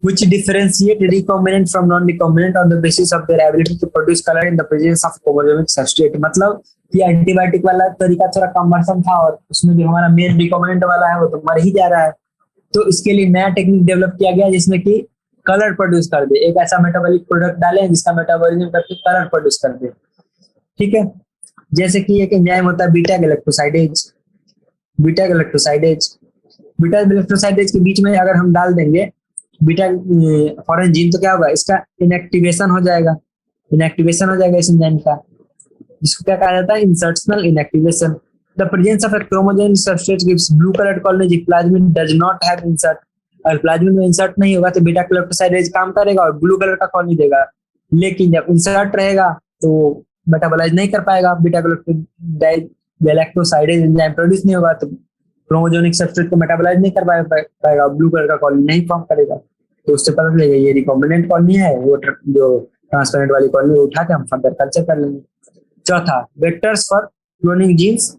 which differentiate recombinant from non-recombinant on the basis of their ability to produce color in the presence of chromosomic substrate. मतलब कि antibiotic वाला तरीका थोड़ा cumbersome था और उसमें जो हमारा मेन रिकॉम्बिनेंट वाला है वो तो मर ही जा रहा है। तो इसके लिए नया टेक्निक डेवलप किया गया जिसमें कि कलर प्रोड्यूस कर दे, एक ऐसा मेटाबॉलिक प्रोडक्ट डालें जिसका मेटाबॉलिज्म करके कलर प्रोड्यूस कर दे, ठीक है। जैसे कि एक एंजाइम होता है बीटा गैलेक्टोसाइडेज के बीच में अगर हम डाल देंगे बीटा फॉरेन जीन तो क्या होगा, इसका इनएक्टिवेशन हो जाएगा इस एंजाइम का, जिसको क्या कहा जाता है, insertional inactivation. The presence of a chromosome substrate gives blue colored colony if plasmid does not have insert. अगर प्लाज्मिड में इंसर्ट नहीं होगा तो बीटा गैलेक्टोसाइडेज काम करेगा और ब्लू कलर का कॉलोनी देगा, लेकिन जब इंसर्ट रहेगा तो मेटाबोलाइज नहीं कर पाएगा, बीटा गैलेक्टोसाइडेज एंजाइम प्रोड्यूस नहीं होगा तो क्रोमोजोनिक सबस्ट्रेट को मेटाबोलाइज नहीं कर पाएगा, ब्लू कलर का कॉलोनी नहीं फॉर्म करेगा। तो उससे पता चलेगा ये रिकॉम्बिनेंट कॉलोनी है, वो जो ट्रांसपेरेंट वाली कॉलोनी उठा के हम फर्दर कल्चर कर लेंगे। चौथा, vectors for cloning genes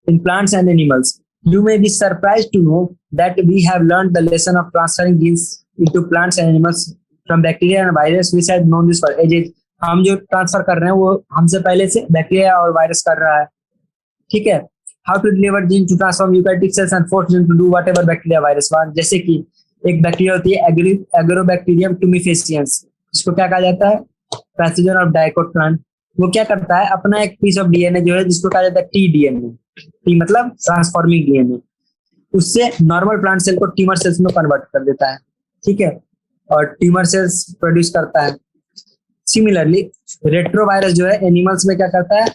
in plants and animals. You may be surprised to know that we have learned the lesson of transferring genes into plants and animals from bacteria and virus which had known this for ages. हम जो transfer कर रहे हैं वो हमसे पहले से bacteria और वायरस कर रहा है, ठीक है। How to deliver gene to transform eukaryotic cells and force them to do whatever bacteria virus want. जैसे कि एक बैक्टीरिया होती है एग्रोबैक्टीरियम टुमिफेसियंस, जिसको क्या कहा जाता है, पैथोजन ऑफ डाइकोट प्लांट। वो क्या करता है, अपना एक पीस ऑफ डीएनए जो है जिसको कहा जाता है टीडीएनए, टी मतलब ट्रांसफॉर्मिंग डीएनए, उससे नॉर्मल प्लांट सेल को ट्यूमर सेल्स में कन्वर्ट कर देता है, ठीक है, और ट्यूमर सेल्स प्रोड्यूस करता है। सिमिलरली रेट्रोवायरस जो है एनिमल्स में क्या करता है,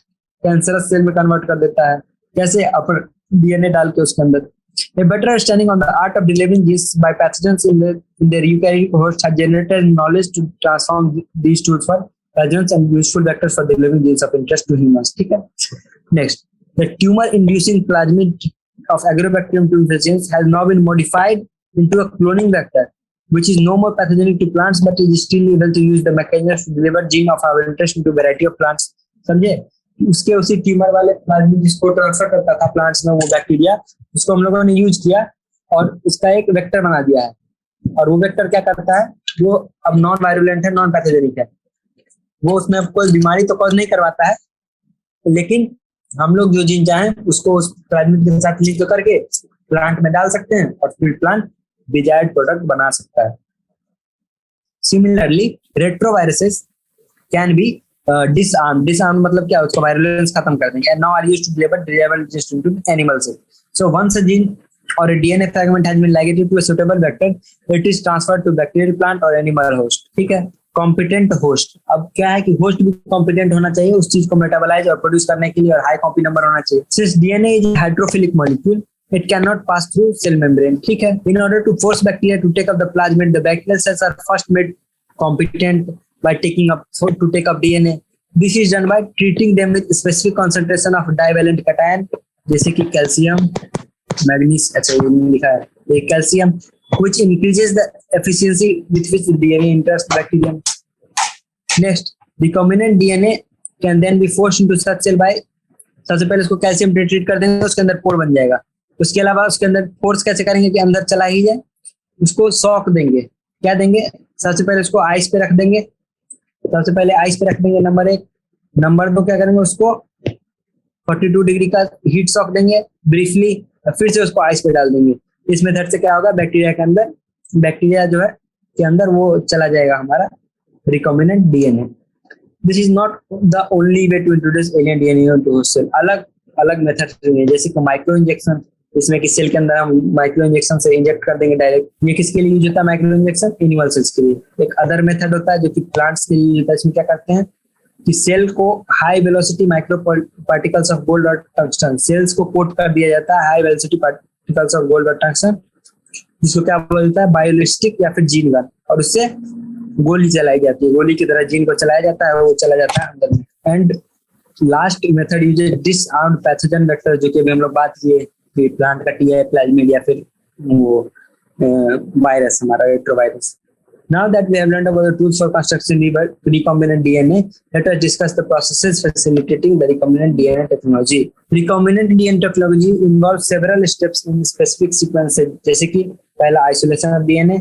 कैंसरस सेल में कन्वर्ट कर देता है, कैसे, अपन डीएनए डाल के उसके अंदर। A better understanding on the art of delivering genes by pathogens in their eukaryotic host has generated knowledge to transform these tools for pathogens and useful vectors for delivering genes of interest to humans, ठीक है। Next, the tumor-inducing plasmid of Agrobacterium tumefaciens has now been modified into a cloning vector, which is no more pathogenic to plants but is still able to use the mechanism to deliver gene of our interest into variety of plants. समझे? उसके उसी tumour वाले plasmid जिसको transfer करता था plants में वो bacteria, उसको हम लोगों ने यूज किया और उसका एक वेक्टर बना दिया है. और वो वेक्टर क्या करता है, वो अब नॉन वायरुलेंट है, नॉन पैथोजेनिक है, वो उसमें कोई बीमारी तो कॉज नहीं करवाता है, लेकिन हम लोग जो जीन चाहें उसको उस प्लाज्मिड के साथ लिंक करके प्लांट में डाल सकते हैं और फिर प्लांट डिजायर्ड प्रोडक्ट बना सकता है. Similarly retroviruses can be disarm. Disarm मतलब क्या, उसका वायरुलेंस खत्म कर देंगे. Now are used to deliver desirable genes to animal cell. So once a gene or a DNA fragment has been ligated to a suitable vector, it is transferred to bacterial plant or animal host. ठीक है. Competent host, अब क्या है कि host भी competent होना चाहिए उस चीज को मेटाबोलाइज और प्रोड्यूस करने के लिए, और हाई कॉपी नंबर होना चाहिए. Since DNA is hydrophilic molecule, it cannot pass through cell membrane. ठीक है. In order to force bacteria to take up the plasmid, the bacterial cells are first made competent by to take up DNA. This is done by treating them with specific concentration of divalent cation, जैसे कि calcium, manganese, अच्छा ये लिखा है, ये calcium, which increases the efficiency with which DNA enters bacterium. Next, recombinant DNA can then be forced into such cell by, सबसे पहले उसको कैल्शियम ट्रीट कर देंगे, उसके अंदर पोर बन जाएगा. उसके अलावा उसके अंदर फोर्स कैसे करेंगे कि अंदर चला ही जाए, उसको शॉक देंगे. क्या देंगे, सबसे पहले उसको आइस पे रख देंगे, सबसे पहले आइस पे रख देंगे नंबर 1. नंबर 2 क्या करेंगे, उसको 42 डिग्री का हीट शॉक देंगे ब्रीफली, फिर से उसको आइस पे डाल देंगे. इस मेथड से क्या होगा, बैक्टीरिया के अंदर, बैक्टीरिया जो है के अंदर वो चला जाएगा हमारा recombinant DNA. This is not the only way to introduce alien DNA into host cell. अलग अलग मेथड हैं, जैसे कि माइक्रो इंजेक्शन, इसमें कि सेल के अंदर हम माइक्रो इंजेक्शन से इंजेक्ट कर देंगे डायरेक्ट. ये किसके लिए यूज होता है माइक्रो इंजेक्शन, एनिमल सेल्स के लिए. एक अदर मेथड होता है जो कि प्लांट्स के लिए यूज होता है. इसमें क्या करते हैं कि सेल को high velocity micro particles of gold और टंगस्टन, सेल्स को कोट कर दिया जाता है high velocity particles of gold और टंगस्टन, जिसको क्या बोलता है बायोलिस्टिक या फिर जीन गन, और उससे गोली चलाई जाती है, गोली की तरह जीन को चलाया जाता है, वो चला जाता है अंदर में. And last method use disarmed pathogen vector, जो कि हम लोग बात किए कि प्लांट का टीआई प्लाज्मिड या फिर वो वायरस, हमारा retrovirus. Now that we have learned about the tools for constructing recombinant DNA, let us discuss the processes facilitating the recombinant DNA technology. Recombinant DNA technology involves several steps in specific sequences, जैसे कि पहला isolation of DNA,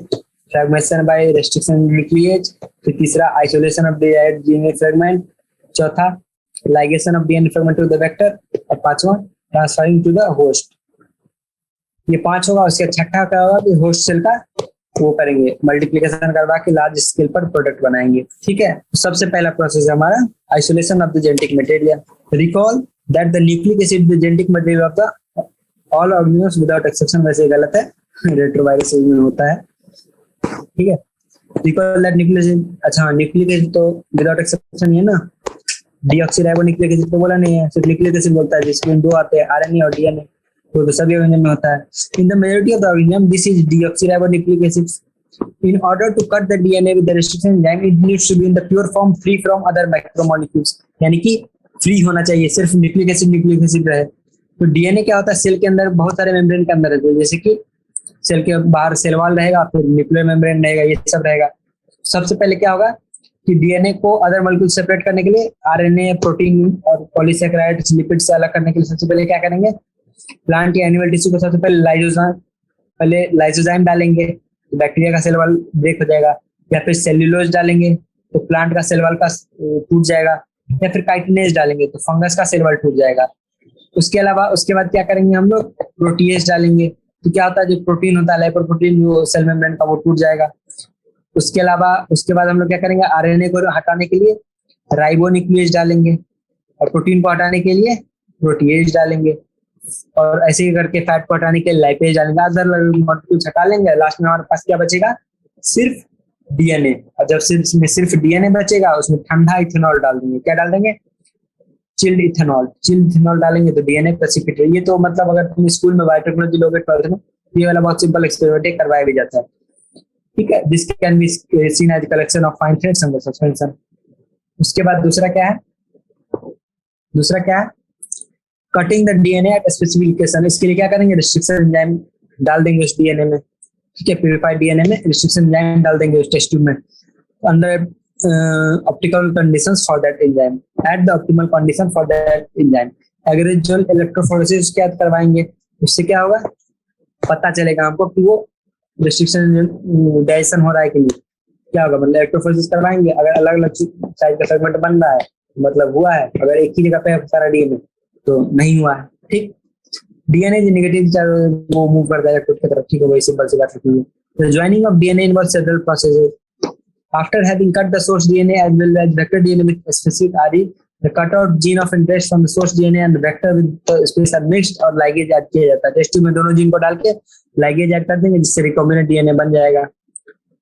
fragmentation by restriction nuclease, फिर तीसरा isolation of desired DNA fragment, चौथा ligation of DNA fragment to the vector, और पांचवा transferring to the host. ये 5 होगा. उसके छठा क्या होगा कि होस्ट सेल का वो करेंगे, मल्टीप्लिकेशन करवा के लार्ज स्केल पर प्रोडक्ट बनाएंगे. ठीक है. सबसे पहला प्रोसेस है हमारा isolation of the genetic material. Recall that the nucleic acid the genetic material of the all organisms without exception. वैसे गलत है, रेट्रोवायरस में होता है. ठीक है. रिकॉल दैट न्यूक्लिक एसिड, अच्छा न्यूक्लिक एसिड तो विदाउट एक्सेप्शन है ना, डीऑक्सीराइबोन्यूक्लिक एसिड तो बोला नहीं है, सिर्फ न्यूक्लिक एसिड बोलता है, जिसमें 2 आते हैं, आरएनए और डीएनए, तो सभी ऑर्गेनिज्म में होता है. In the majority of the organism this is deoxyribonucleic acid. In order to cut the DNA with the restriction enzyme, it needs to be in the pure form, free from other macromolecules. यानी कि free होना चाहिए, सिर्फ nucleic acid रहे. तो DNA क्या होता है, सेल के अंदर बहुत सारे मेम्ब्रेन के अंदर रहते हैं, जैसे कि सेल के बाहर सेल वॉल रहेगा, फिर न्यूक्लियर मेम्ब्रेन रहेगा, ये सब रहेगा. सबसे पहले क्या होगा कि डीएनए को अदर मॉलिक्यूल सेपरेट करने के लिए, आरएनए, प्रोटीन और पॉलीसैकेराइड्स, लिपिड से अलग करने के लिए सबसे पहले क्या करेंगे, प्लांट या एनिमल टिश्यू को सबसे पहले लाइसोजाइम डालेंगे, तो बैक्टीरिया का सेल वॉल ब्रेक हो जाएगा. या फिर सेल्यूलोज डालेंगे तो प्लांट का सेल वॉल का टूट जाएगा. या फिर काइटिनेज डालेंगे तो फंगस का सेल वॉल टूट जाएगा. उसके अलावा उसके बाद क्या करेंगे हम लोग, प्रोटीएज डालेंगे. तो क्या होता है, जो प्रोटीन होता है लाइपोप्रोटीन, वो सेल मेम्ब्रेन का वो टूट जाएगा. उसके अलावा उसके बाद हम लोग क्या करेंगे, आरएनए को हटाने के लिए राइबोन्यूक्लियेज डालेंगे, और प्रोटीन को हटाने के लिए प्रोटीएज डालेंगे, और ऐसे ही करके फैट को हटाने के लिए लाइपेज डालेंगे. अदर मॉलिक्यूल्स हटा लेंगे. लास्ट में हमारे पास क्या बचेगा, सिर्फ डीएनए. और जब सिर्फ डीएनए बचेगा, उसमें ठंडा इथेनॉल डाल देंगे. क्या डाल देंगे, चिल्ड इथेनॉल डालेंगे, तो डीएनए प्रेसिपिटेट. ये तो मतलब अगर तुम स्कूल में बायोटेक्नोलॉजी लोगे 12th में, ये वाला बहुत सिंपल एक्सपेरिमेंट करवाया भी जाता है. ठीक है. This can be seen as collection of fine threads and suspension. उसके बाद दूसरा क्या है, cutting the DNA at specific location. इसके लिए क्या करेंगे, रिस्ट्रिक्शन एंजाइम डाल देंगे उस डीएनए में. ठीक है, प्यूरिफाइड डीएनए में रिस्ट्रिक्शन एंजाइम डाल देंगे उस टेस्ट ट्यूब में under optical conditions for that enzyme at the optimal condition for that enzyme. Agarose gel electrophoresis क्या करवाएंगे, उससे क्या होगा, पता चलेगा हमको कि वो रिस्ट्रिक्शन डाइजेशन हो रहा है कि नहीं। क्या होगा, मतलब इलेक्ट्रोफोरेसिस करवाएंगे, अगर अलग अलग साइज का सेगमेंट बन रहा है मतलब हुआ है, अगर एक ही जगह पे सारा डीएनए तो नहीं हुआ है। ठीक, डीएनए जो नेगेटिव चार्ज वो मूव कर जाएगा खुद की तरफ, ठीक है, वही सिंपल सी बात है। The joining of DNA involves several processes after having cut the source DNA as well as vector DNA with specific RE the cut out gene of interest from the source DNA and vector with space are mixed और ligase add किया जाता है। Test tube में दोनों gene को डाल के ligase add कर देंगे जिससे रिकॉम्बिनेंट डीएनए बन जाएगा।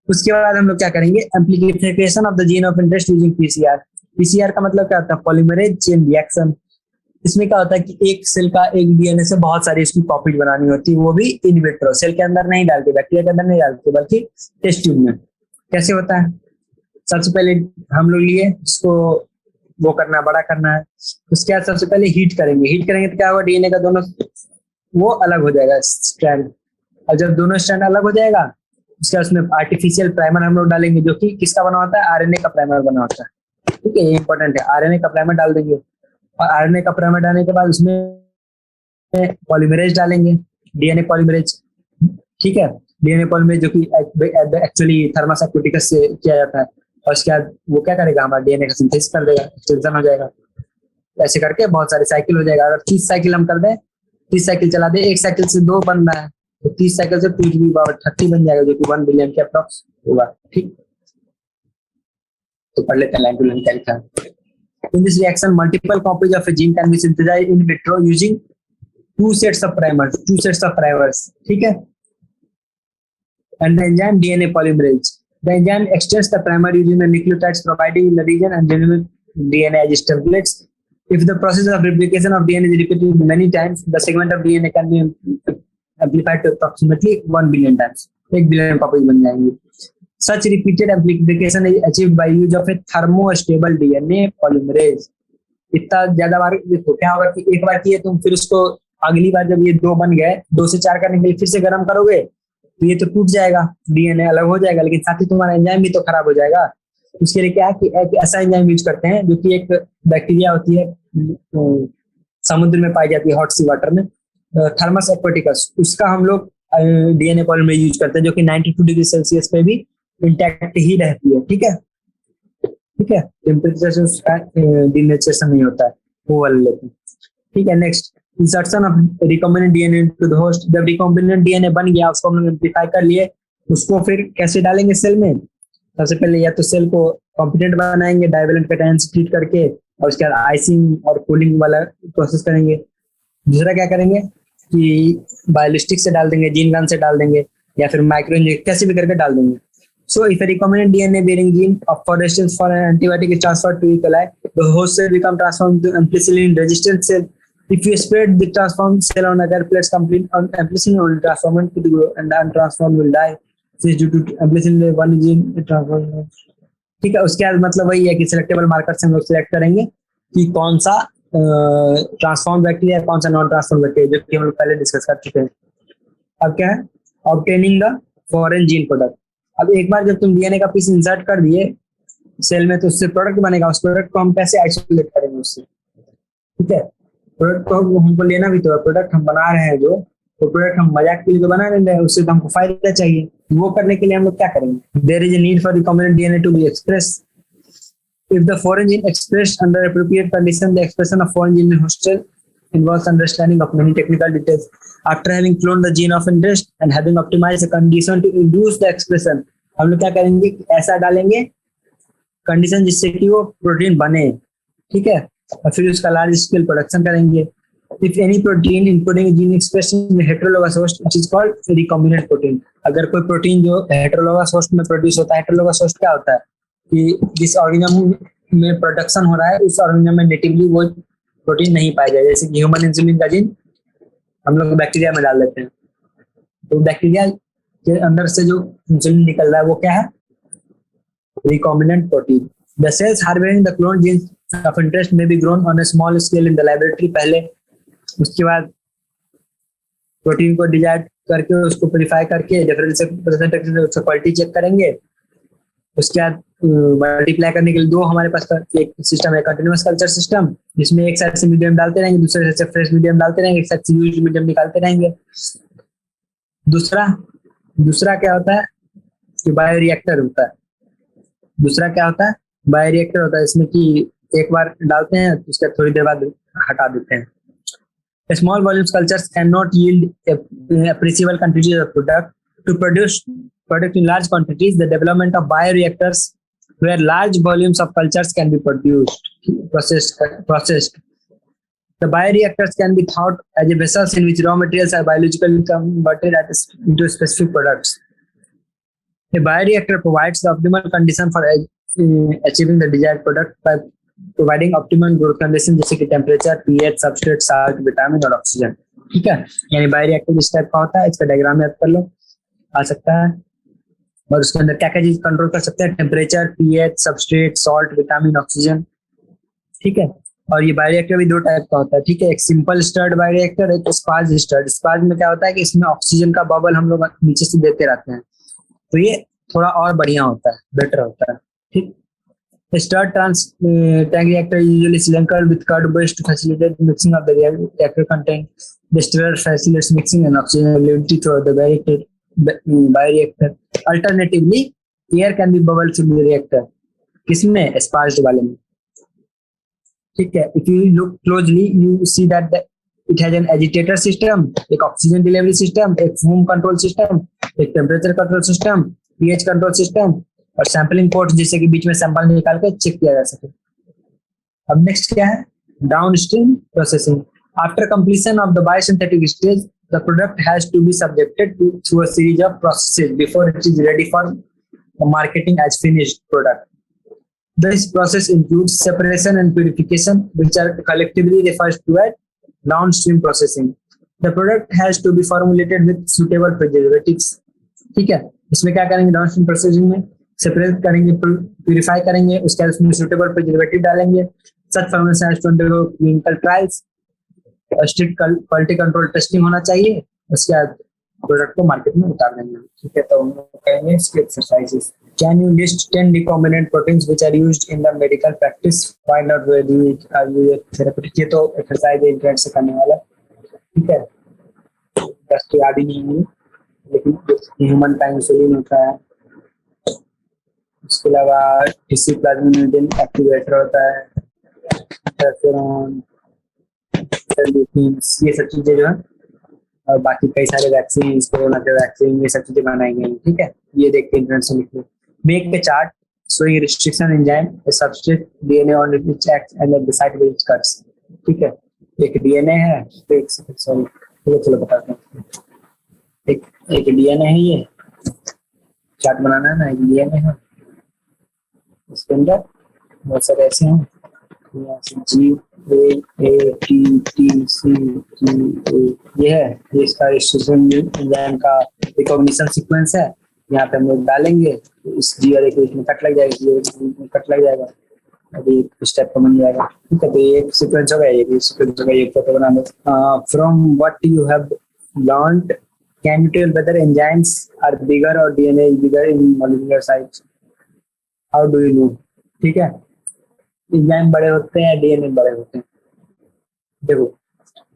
उसके बाद हम लोग क्या करेंगे, amplification of the gene of interest using PCR. PCR का मतलब क्या होता है, पॉलीमरेज चेन रिएक्शन। इसमें क्या होता है कि एक सेल का एक डीएनए से बहुत सारी इसकी कॉपी बनानी होती है, वो भी इन विट्रो, सेल के अंदर नहीं डालते, बैक्टीरिया के अंदर नहीं डालते, बल्कि टेस्ट ट्यूब में। कैसे होता है, सबसे पहले हम लोग लिए इसको वो करना है, बड़ा करना है। उसके बाद सबसे पहले हीट करेंगे, हीट करेंगे तो क्या होगा, डीएनए का दोनों वो अलग हो जाएगा स्ट्रैंड, और जब दोनों स्ट्रैंड अलग हो जाएगा उसके बाद उसमें आर्टिफिशियल प्राइमर हम लोग डालेंगे, जो कि किसका बना होता है, आरएनए का प्राइमर बना होता है। ठीक है, ये इंपॉर्टेंट है, आरएनए का प्राइमर डाल देंगे, और आरएनए का प्राइमर डालने के बाद उसमें पॉलीमरेज डालेंगे, डीएनए पॉलीमरेज। ठीक है, डीएनए पॉलीमरेज जो कि एक्चुअली थर्मस एक्विटिकस से किया जाता है, और उसके बाद वो क्या करेगा, हमारा डीएनए का सिंथेसिस कर देगा, एक्सटेंशन हो जाएगा। ऐसे करके बहुत सारे साइकिल हो जाएगा। अगर 30 साइकिल हम कर दें, 30 साइकिल चला दे, एक साइकिल से 2 बन रहा है तो 30 साइकिल से 2^30 बन जाएगा, जो कि 1 बिलियन के अप्रॉक्स होगा। ठीक, तो पढ़ लेते हैं लाइन टू लाइन क्या लिखा है। In this reaction, multiple copies of a gene can be synthesized in vitro using two sets of primers. ठीक है, and the enzyme DNA polymerase. The enzyme extends the primer using the nucleotides providing in the region and delivering DNA as templates. If the process of replication of DNA is repeated many times, the segment of DNA can be amplified to approximately 1 billion times. 1 billion copies बन जाएंगी। Such repeated amplification is achieved by use of a thermostable DNA polymerase. इतना ज्यादा बार देखो क्या होगा कि एक बार किए तुम, फिर उसको अगली बार जब ये 2 बन गए, 2 से 4 करने के लिए फिर से गर्म करोगे तो ये तो टूट जाएगा, डीएनए अलग हो जाएगा, लेकिन साथ ही तुम्हारा एंजाइम भी तो खराब हो जाएगा। उसके लिए क्या है कि एक ऐसा एंजाइम यूज करते हैं जो कि एक बैक्टीरिया होती है समुद्र में पाई जाती है, हॉट सी वाटर में, थर्मस एक्वाटिकस, उसका हम लोग डीएनए पॉलीमरेज यूज करते हैं, जो कि 92 डिग्री सेल्सियस पे भी इंटैक्ट ही रहती है। ठीक है, ठीक है, टेम्परेचर से उसका डिनेचरेशन नहीं होता है, वो वाले लेते हैं। ठीक है, next, insertion of recombinant DNA into the host. जब रिकॉम्बिनेंट डीएनए बन गया, उसको हम एम्प्लीफाई कर लिए, उसको फिर कैसे डालेंगे सेल में। सबसे पहले या तो सेल को कॉम्पिटेंट बनाएंगे डाइवेलेंट कैटायन से ट्रीट करके, और उसके बाद आइसिंग और कूलिंग वाला प्रोसेस करेंगे। दूसरा क्या करेंगे कि बायोलिस्टिक से डाल देंगे, जीन गन से डाल देंगे, या फिर माइक्रो इंजेक्शन कैसे भी करके डाल देंगे। So if a recombinant DNA bearing gene of, for instance, for an antibiotic is transferred to E. coli, the host cell become transformed to ampicillin resistant cell. If you spread the transformed cell on other plates, complete ampicillin will transform it to grow, and the untransformed will die. This is due to ampicillin one gene transformed. ठीक है, उसके बाद मतलब वही है कि selectable marker से हम लोग सिलेक्ट करेंगे कि कौन सा ट्रांसफॉर्म बैक्टीरिया है, कौन सा नॉन ट्रांसफॉर्म बैक्टीरिया, जो कि हम लोग पहले डिस्कस कर चुके हैं। अब क्या है, obtaining the foreign gene product. अब एक बार जब तुम डीएनए का पीस इंसर्ट कर दिए सेल में, तो उससे प्रोडक्ट बनेगा, उस प्रोडक्ट को हम कैसे आइसोलेट करेंगे उससे। ठीक है, प्रोडक्ट को हमको लेना भी तो है, प्रोडक्ट हम बना रहे हैं जो, तो प्रोडक्ट हम मजाक के लिए तो बना रहे हैं, उससे तो हमको फायदा चाहिए। वो करने के लिए हम लोग क्या करेंगे, there is a need for recombinant DNA to be express. If the foreign gene expressed under appropriate condition, the expression of foreign gene in host cell involves understanding of many technical details. After having cloned the gene of interest and having optimized the condition to induce the expression, हम लोग क्या करेंगे, ऐसा डालेंगे condition जिससे कि वो protein बने। ठीक है, और फिर उसका लार्ज स्केल प्रोडक्शन करेंगे। If any protein including gene expressed in heterologous host, which is called recombinant protein. अगर कोई प्रोटीन जो heterologous host में प्रोड्यूस होता है, heterologous host क्या होता है कि जिस ऑर्गेनिज्म में प्रोडक्शन हो रहा है उस ऑर्गेनिज्म में नेटिवली वो प्रोटीन नहीं पाया जाए। जैसे कि ह्यूमन इंसुलिन का जीन हम लोग बैक्टीरिया में डाल देते हैं, तो बैक्टीरिया के अंदर से जो इंसुलिन निकल रहा है वो क्या है, recombinant protein. The cells harbouring the clone genes of interest may be grown on a small scale in the laboratory पहले, उसके बाद प्रोटीन को डिजायर्ड करके उसको प्योरीफाई करके डिफरेंशिएशन उसका क्वालिटी चेक करेंगे। उसके बाद मल्टीप्लाई करने के लिए दो हमारे पास एक सिस्टम है, कंटिन्यूअस कल्चर सिस्टम, जिसमें एक साइड से मीडियम डालते रहेंगे, दूसरे साइड से फ्रेश मीडियम डालते रहेंगे, एक साइड से यूज्ड मीडियम निकालते रहेंगे। दूसरा क्या होता है कि बायोरिएक्टर होता है। दूसरा क्या होता है, बायोरिएक्टर होता है, इसमें कि एक बार डालते हैं तो उसके थोड़ी देर बाद हटा देते हैं। Small volumes cultures cannot yield appreciable quantities of product. To produce product in large quantities, the development of bioreactors where large volumes of cultures can be processed. The bioreactors can be thought as a vessels in which raw materials are biologically converted into specific products. A bioreactor provides the optimal condition for achieving the desired product by providing optimum growth condition जैसे कि temperature, pH, substrate, salt, vitamin और oxygen. ठीक है, यानी bioreactor इस type का होता है। इसका डायग्राम याद कर लो, आ सकता है। और उसके अंदर क्या क्या चीज कंट्रोल कर सकते हैं, temperature, pH, substrate, salt, vitamin, oxygen. ठीक है, और ये बायोरिएक्टर भी दो टाइप का होता है। ठीक है, एक सिंपल स्टर्ड बायोरिएक्टर, एक स्पार्ज स्टर्ड। स्पार्ज में क्या होता है कि इसमें ऑक्सीजन का बबल हम लोग नीचे से देते रहते हैं, तो ये थोड़ा और बढ़िया होता है, बेटर होता है। ठीक, stirred tank reactor usually cylindrical with curd base to facilitate mixing of the reactor content. The stirrer facilitates mixing and oxygen availability throughout the bioreactor. Alternatively, air can be bubbled through the reactor. किसमें, sparged वाले में। ठीक है, if you look closely, you see that it has an agitator system, एक oxygen delivery system, एक foam control system, एक temperature control system, pH control system और sampling port, जिससे कि बीच में सैंपल निकाल के चेक किया जा सके। अब नेक्स्ट क्या है, downstream processing. After completion of the biosynthetic stage, the product has to be subjected to through a series of processes before it is ready for marketing as finished product. This process includes separation and purification which are collectively referred to as downstream processing. The product has to be formulated with suitable preservatives. ठीक है, इसमें क्या करेंगे, downstream processing में separate करेंगे, purify करेंगे, उसके बाद उसमें सूटेबल प्रिजर्वेटिव डालेंगे। Such formation has to undergo clinical trials, strict quality control testing होना चाहिए। उसके बाद प्रोडक्ट को मार्केट में उतार देंगे। ठीक है, तो हम लोग करेंगे इसके exercises. Can you list 10 recombinant proteins which are used in the medical practice, find out where they are used therapeutic. ये तो एक्सरसाइज है, इंटरनेट से करने वाला। ठीक है, बस तो याद ही नहीं है, लेकिन ह्यूमन टाइम इंसुलिन होता है। उसके अलावा टिश्यू प्लाज्मिन एक्टिवेटर होता है, ये सब चीजें जो है, और बाकी कई सारे वैक्सीन, कोरोना के वैक्सीन, ये सब चीजें बनाई गई। ठीक है, ये देख के इंटरनेट से लिख लो। मेक के chart showing restriction enzyme a substrate DNA on which acts and at the site where it cuts। ठीक है, एक डीएनए है, सॉरी चलो बताते हैं। एक डीएनए है, ये चार्ट बनाना है ना, एक डीएनए है, इसके अंदर बहुत सारे ऐसे हैं, GAATTCGA, ये है, ये इसका रेजिस्ट्रेशन एंजाइम का रिकॉग्निशन सीक्वेंस है। यहाँ पे हम लोग डालेंगे, इस जी और एक में कट लग जाएगा, कट लग जाएगा, अभी स्टेप का बन जाएगा। ठीक है, तो ये सीक्वेंस हो गया, ये भी सीक्वेंस हो गया, ये फोटो बना लो। From what you have learned, can you tell whether enzymes are bigger और DNA is bigger in molecular size, how do you know. ठीक है, एंजाइम बड़े होते हैं, डीएनए बड़े होते हैं। देखो,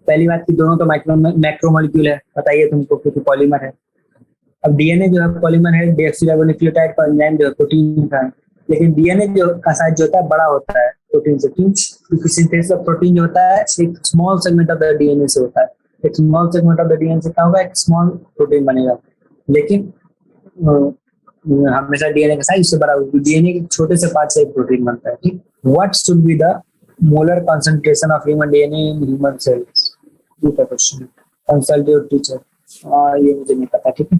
पहली बात की दोनों तो मैक्रोमोलिक्यूल है, बताइए तुमको, क्योंकि पॉलीमर है। अब डीएनए जो है पॉलीमर है, डीऑक्सीराइबोन्यूक्लियोटाइड का एंजाइम जो है प्रोटीन का है, लेकिन डीएनए जो का साइज जो होता है बड़ा होता है प्रोटीन से, क्योंकि सिंथेसिस ऑफ प्रोटीन जो होता है एक small segment of the DNA से होता है। एक small segment of the DNA से क्या होगा, एक स्मॉल प्रोटीन बनेगा, लेकिन हमेशा डीएनए का साइज उससे बड़ा होगा, डीएनए के छोटे से पार्ट से एक प्रोटीन बनता है। ठीक, what should be the molar concentration of human DNA in human cells, ये क्वेश्चन है, कंसल्ट योर टीचर। ये मुझे नहीं पता। ठीक है,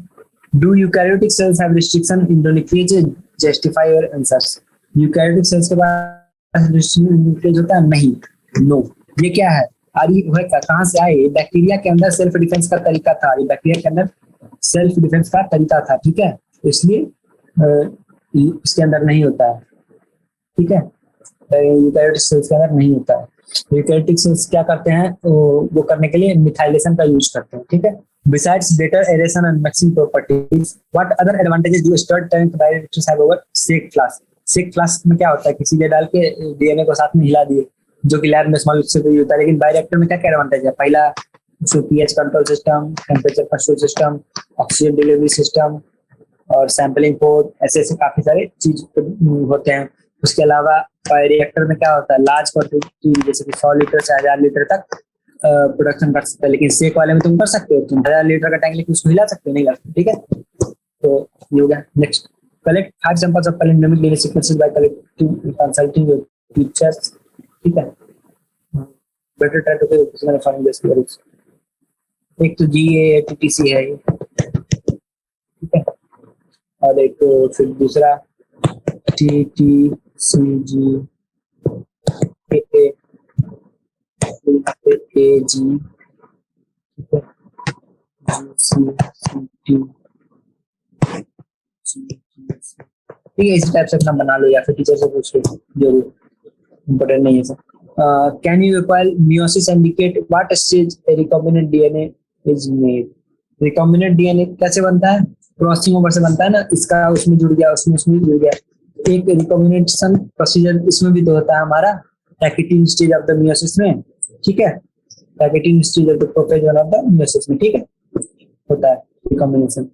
do eukaryotic cells have restriction in nuclease, justify your answers. Eukaryotic cells के पास रिस्ट्रिक्शन न्यूक्लियेज होता है? नहीं, नो। ये क्या है, कहाँ से आए? बैक्टीरिया के अंदर सेल्फ डिफेंस का तरीका था, ये बैक्टीरिया के अंदर सेल्फ डिफेंस का तरीका था। ठीक है, इसलिए इसके अंदर नहीं होता है। ठीक है, यूकैरियोटिक सेल्स के अंदर नहीं होता है। यूकैरियोटिक सेल्स क्या करते हैं, वो करने के लिए मिथाइलेशन का यूज करते हैं। ठीक है, Besides data erasure and mixing properties, what other advantages do stirred tank bioreactors have over shake flask? Shake flask में क्या होता है कि सीधे डाल के डीएनए को साथ में हिला दिए, जो कि लैब में स्मॉल से यूज होता है, लेकिन बायोरिएक्टर में क्या क्या एडवांटेज है? पहला उसमें pH control system, temperature control system, oxygen delivery system और सैंपलिंग पोर्ट, ऐसे ऐसे काफी सारे चीज होते हैं। उसके अलावा बायोरिएक्टर में क्या होता है, लार्ज क्वांटिटी जैसे कि 100 लीटर से 1000 लीटर तक प्रोडक्शन कर सकते हैं, लेकिन शेक वाले में तुम कर सकते हो, तुम 1000 लीटर का टैंक लेके उसको हिला सकते हो, नहीं ला सकते। ठीक है, तो ये हो गया। Next, collect 5 samples of palindromic DNA sequences by collecting consulting with teachers। ठीक है, better try to find this lyrics। एक तो GEATTC है ये, ठीक है, और एक तो फिर दूसरा TTCG AG, ठीक है, GCCT, ठीक है, इसी टाइप से अपना बना लो या फिर टीचर से पूछ लो, जो इम्पोर्टेंट नहीं है sir. Can you recoil meiosis indicate what stage recombinant DNA is made? Recombinant DNA कैसे बनता है? क्रॉसिंग ओवर से बनता है ना, इसका उसमें जुड़ गया, उसमें जुड़ गया। एक रिकॉम्बिनेशन प्रोसीजर इसमें भी तो होता है हमारा, packeting stage of the meiosis में, ठीक है, packeting stage of the prophase of the meiosis में, ठीक है, होता है recombination.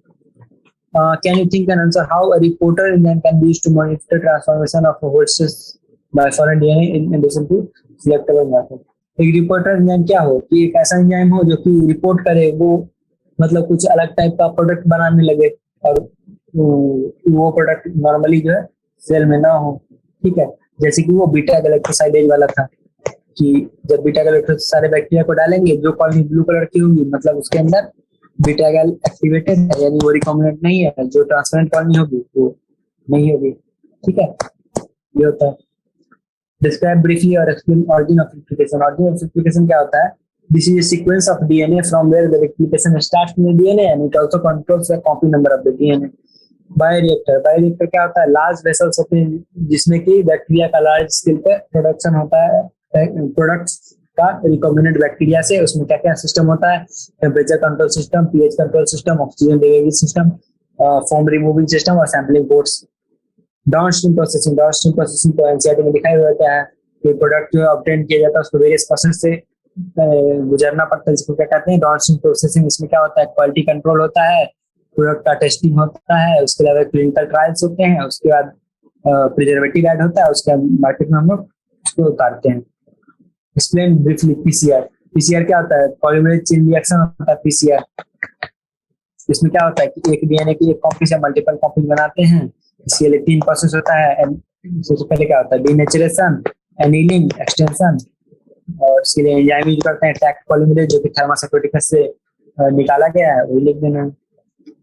Can you think and answer how a reporter enzyme can be used to monitor transformation of a host by foreign DNA in addition to selectable method? एक reporter enzyme क्या हो कि एक ऐसा एंजाइम हो जो कि रिपोर्ट करे, वो मतलब कुछ अलग टाइप का प्रोडक्ट बनाने लगे और वो प्रोडक्ट नॉर्मली जो है सेल में ना हो, ठीक है, जैसे कि वो बीटा गैलेक्टोसाइडेज वाला था कि जब बीटा गैलेक्टोसाइड सारे बैक्टीरिया को डालेंगे, जो कॉलोनी ब्लू कलर की होंगी मतलब उसके अंदर बीटा गैल एक्टिवेटेड है, यानी वो रिकॉम्बिनेंट नहीं है, जो ट्रांसपेरेंट कॉलोनी होगी वो नहीं होगी, ठीक है, ये होता है। डिस्क्राइब ब्रीफली और explain origin of replication. Origin of replication क्या होता है? This is a sequence of DNA from where the replication starts in DNA and it also controls the copy number of the DNA. Bioreactor क्या होता है? Large vessels होते हैं जिसमें कि बैक्टीरिया का लार्ज स्केल पे प्रोडक्शन होता है, प्रोडक्ट्स का रिकॉम्बिनेंट बैक्टीरिया से। उसमें क्या क्या सिस्टम होता है? Temperature control system, pH control system, oxygen delivery system, foam removing system और सैंपलिंग पोर्ट्स। डाउनस्ट्रीम प्रोसेसिंग तो एनसीईआरटी में दिखाई होता है कि प्रोडक्ट जो ऑब्टेन किया जाता है उसको वेरियस प्रोसेस से गुजरना पड़ता है, जिसको क्या कहते हैं डाउनस्ट्रीम प्रोसेसिंग। इसमें क्या होता है? क्वालिटी कंट्रोल होता है, प्रोडक्ट का टेस्टिंग होता है, उसके अलावा क्लिनिकल ट्रायल्स होते हैं, उसके बाद प्रिजर्वेटिव ऐड होता है, उसके बाद मार्केट में हम लोग उसको उतारते हैं। Explain briefly PCR. पीसीआर क्या होता है? पॉलीमरेज चेन रिएक्शन होता है पीसीआर। इसमें क्या होता है कि एक डीएनए की एक कॉपी से मल्टीपल कॉपी बनाते हैं, इसके लिए 3 प्रोसेस होता है। सबसे पहले क्या होता है? डीनेचुरेशन, एनीलिंग, एक्सटेंशन, और इसके लिए एंजाइम यूज करते हैं टैक्ट पॉलीमरेज, जो कि थर्मोसाइटोटिकस से निकाला गया है, वो लिख देना।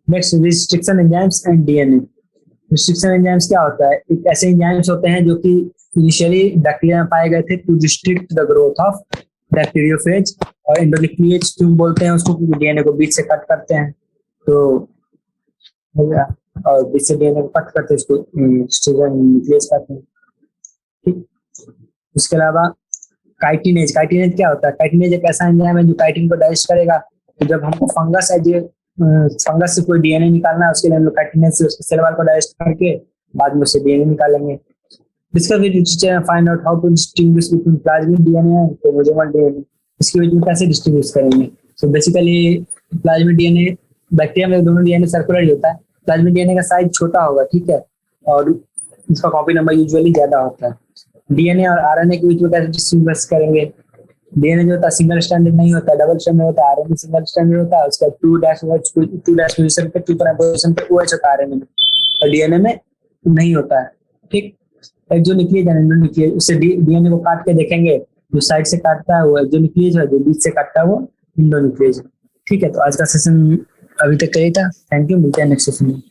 Next, restriction enzymes and DNA. Restriction enzymes क्या होता है? एक ऐसे एंजाइम्स होते हैं जो कि इनिशियली बैक्टीरिया में पाए गए थे to restrict the growth of bacteriophage, और एंडोन्यूक्लिएज क्यों बोलते हैं उसको? क्योंकि डीएनए को बीच से कट करते हैं, तो हो गया, और बीच से डीएनए को कट करते हैं, इसको न्यूक्लियस कहते हैं, ठीक। उसके अलावा काइटिनेज। काइटिनेज क्या होता है? काइटिनेज एक ऐसा एंजाइम है जो काइटिन को डाइजेस्ट करेगा। तो जब हमको फंगस से कोई डीएनए निकालना है, उसके लिए हम लोग काइटिनेज से उसके सेल वॉल को डाइजेस्ट करके बाद में उससे डीएनए निकालेंगे। Discuss with teacher and find out how to distinguish between plasmid DNA and chromosomal DNA. इसके बीच में कैसे डिस्टिंग्विश करेंगे? So basically plasmid DNA, bacteria में दोनों डीएनए सर्कुलर ही होता है, प्लाज्मिक डीएनए का साइज छोटा होगा, ठीक है, और इसका कॉपी नंबर यूजुअली ज्यादा होता है। डीएनए और आरएनए के बीच में कैसे डिस्टिंग्विश करेंगे? डीएनए जो होता है सिंगल स्ट्रैंडेड नहीं होता, डबल स्ट्रैंडेड होता है। आरएनए सिंगल स्ट्रैंडेड होता है, उसका 2 डैश पोजीशन पे 2 पोजीशन पे OH होता है आरएनए में, और डीएनए में नहीं होता है, ठीक। एक जो न्यूक्लियस है, एंडोन्यूक्लियस, उससे डीएनए को काट के देखेंगे, जो साइड से काटता है वो जो न्यूक्लियस है, जो बीच से काटता है वो एंडोन्यूक्लियस, ठीक है। तो आज का सेशन अभी तक यही था। थैंक यू, मिलते हैं नेक्स्ट सेशन में।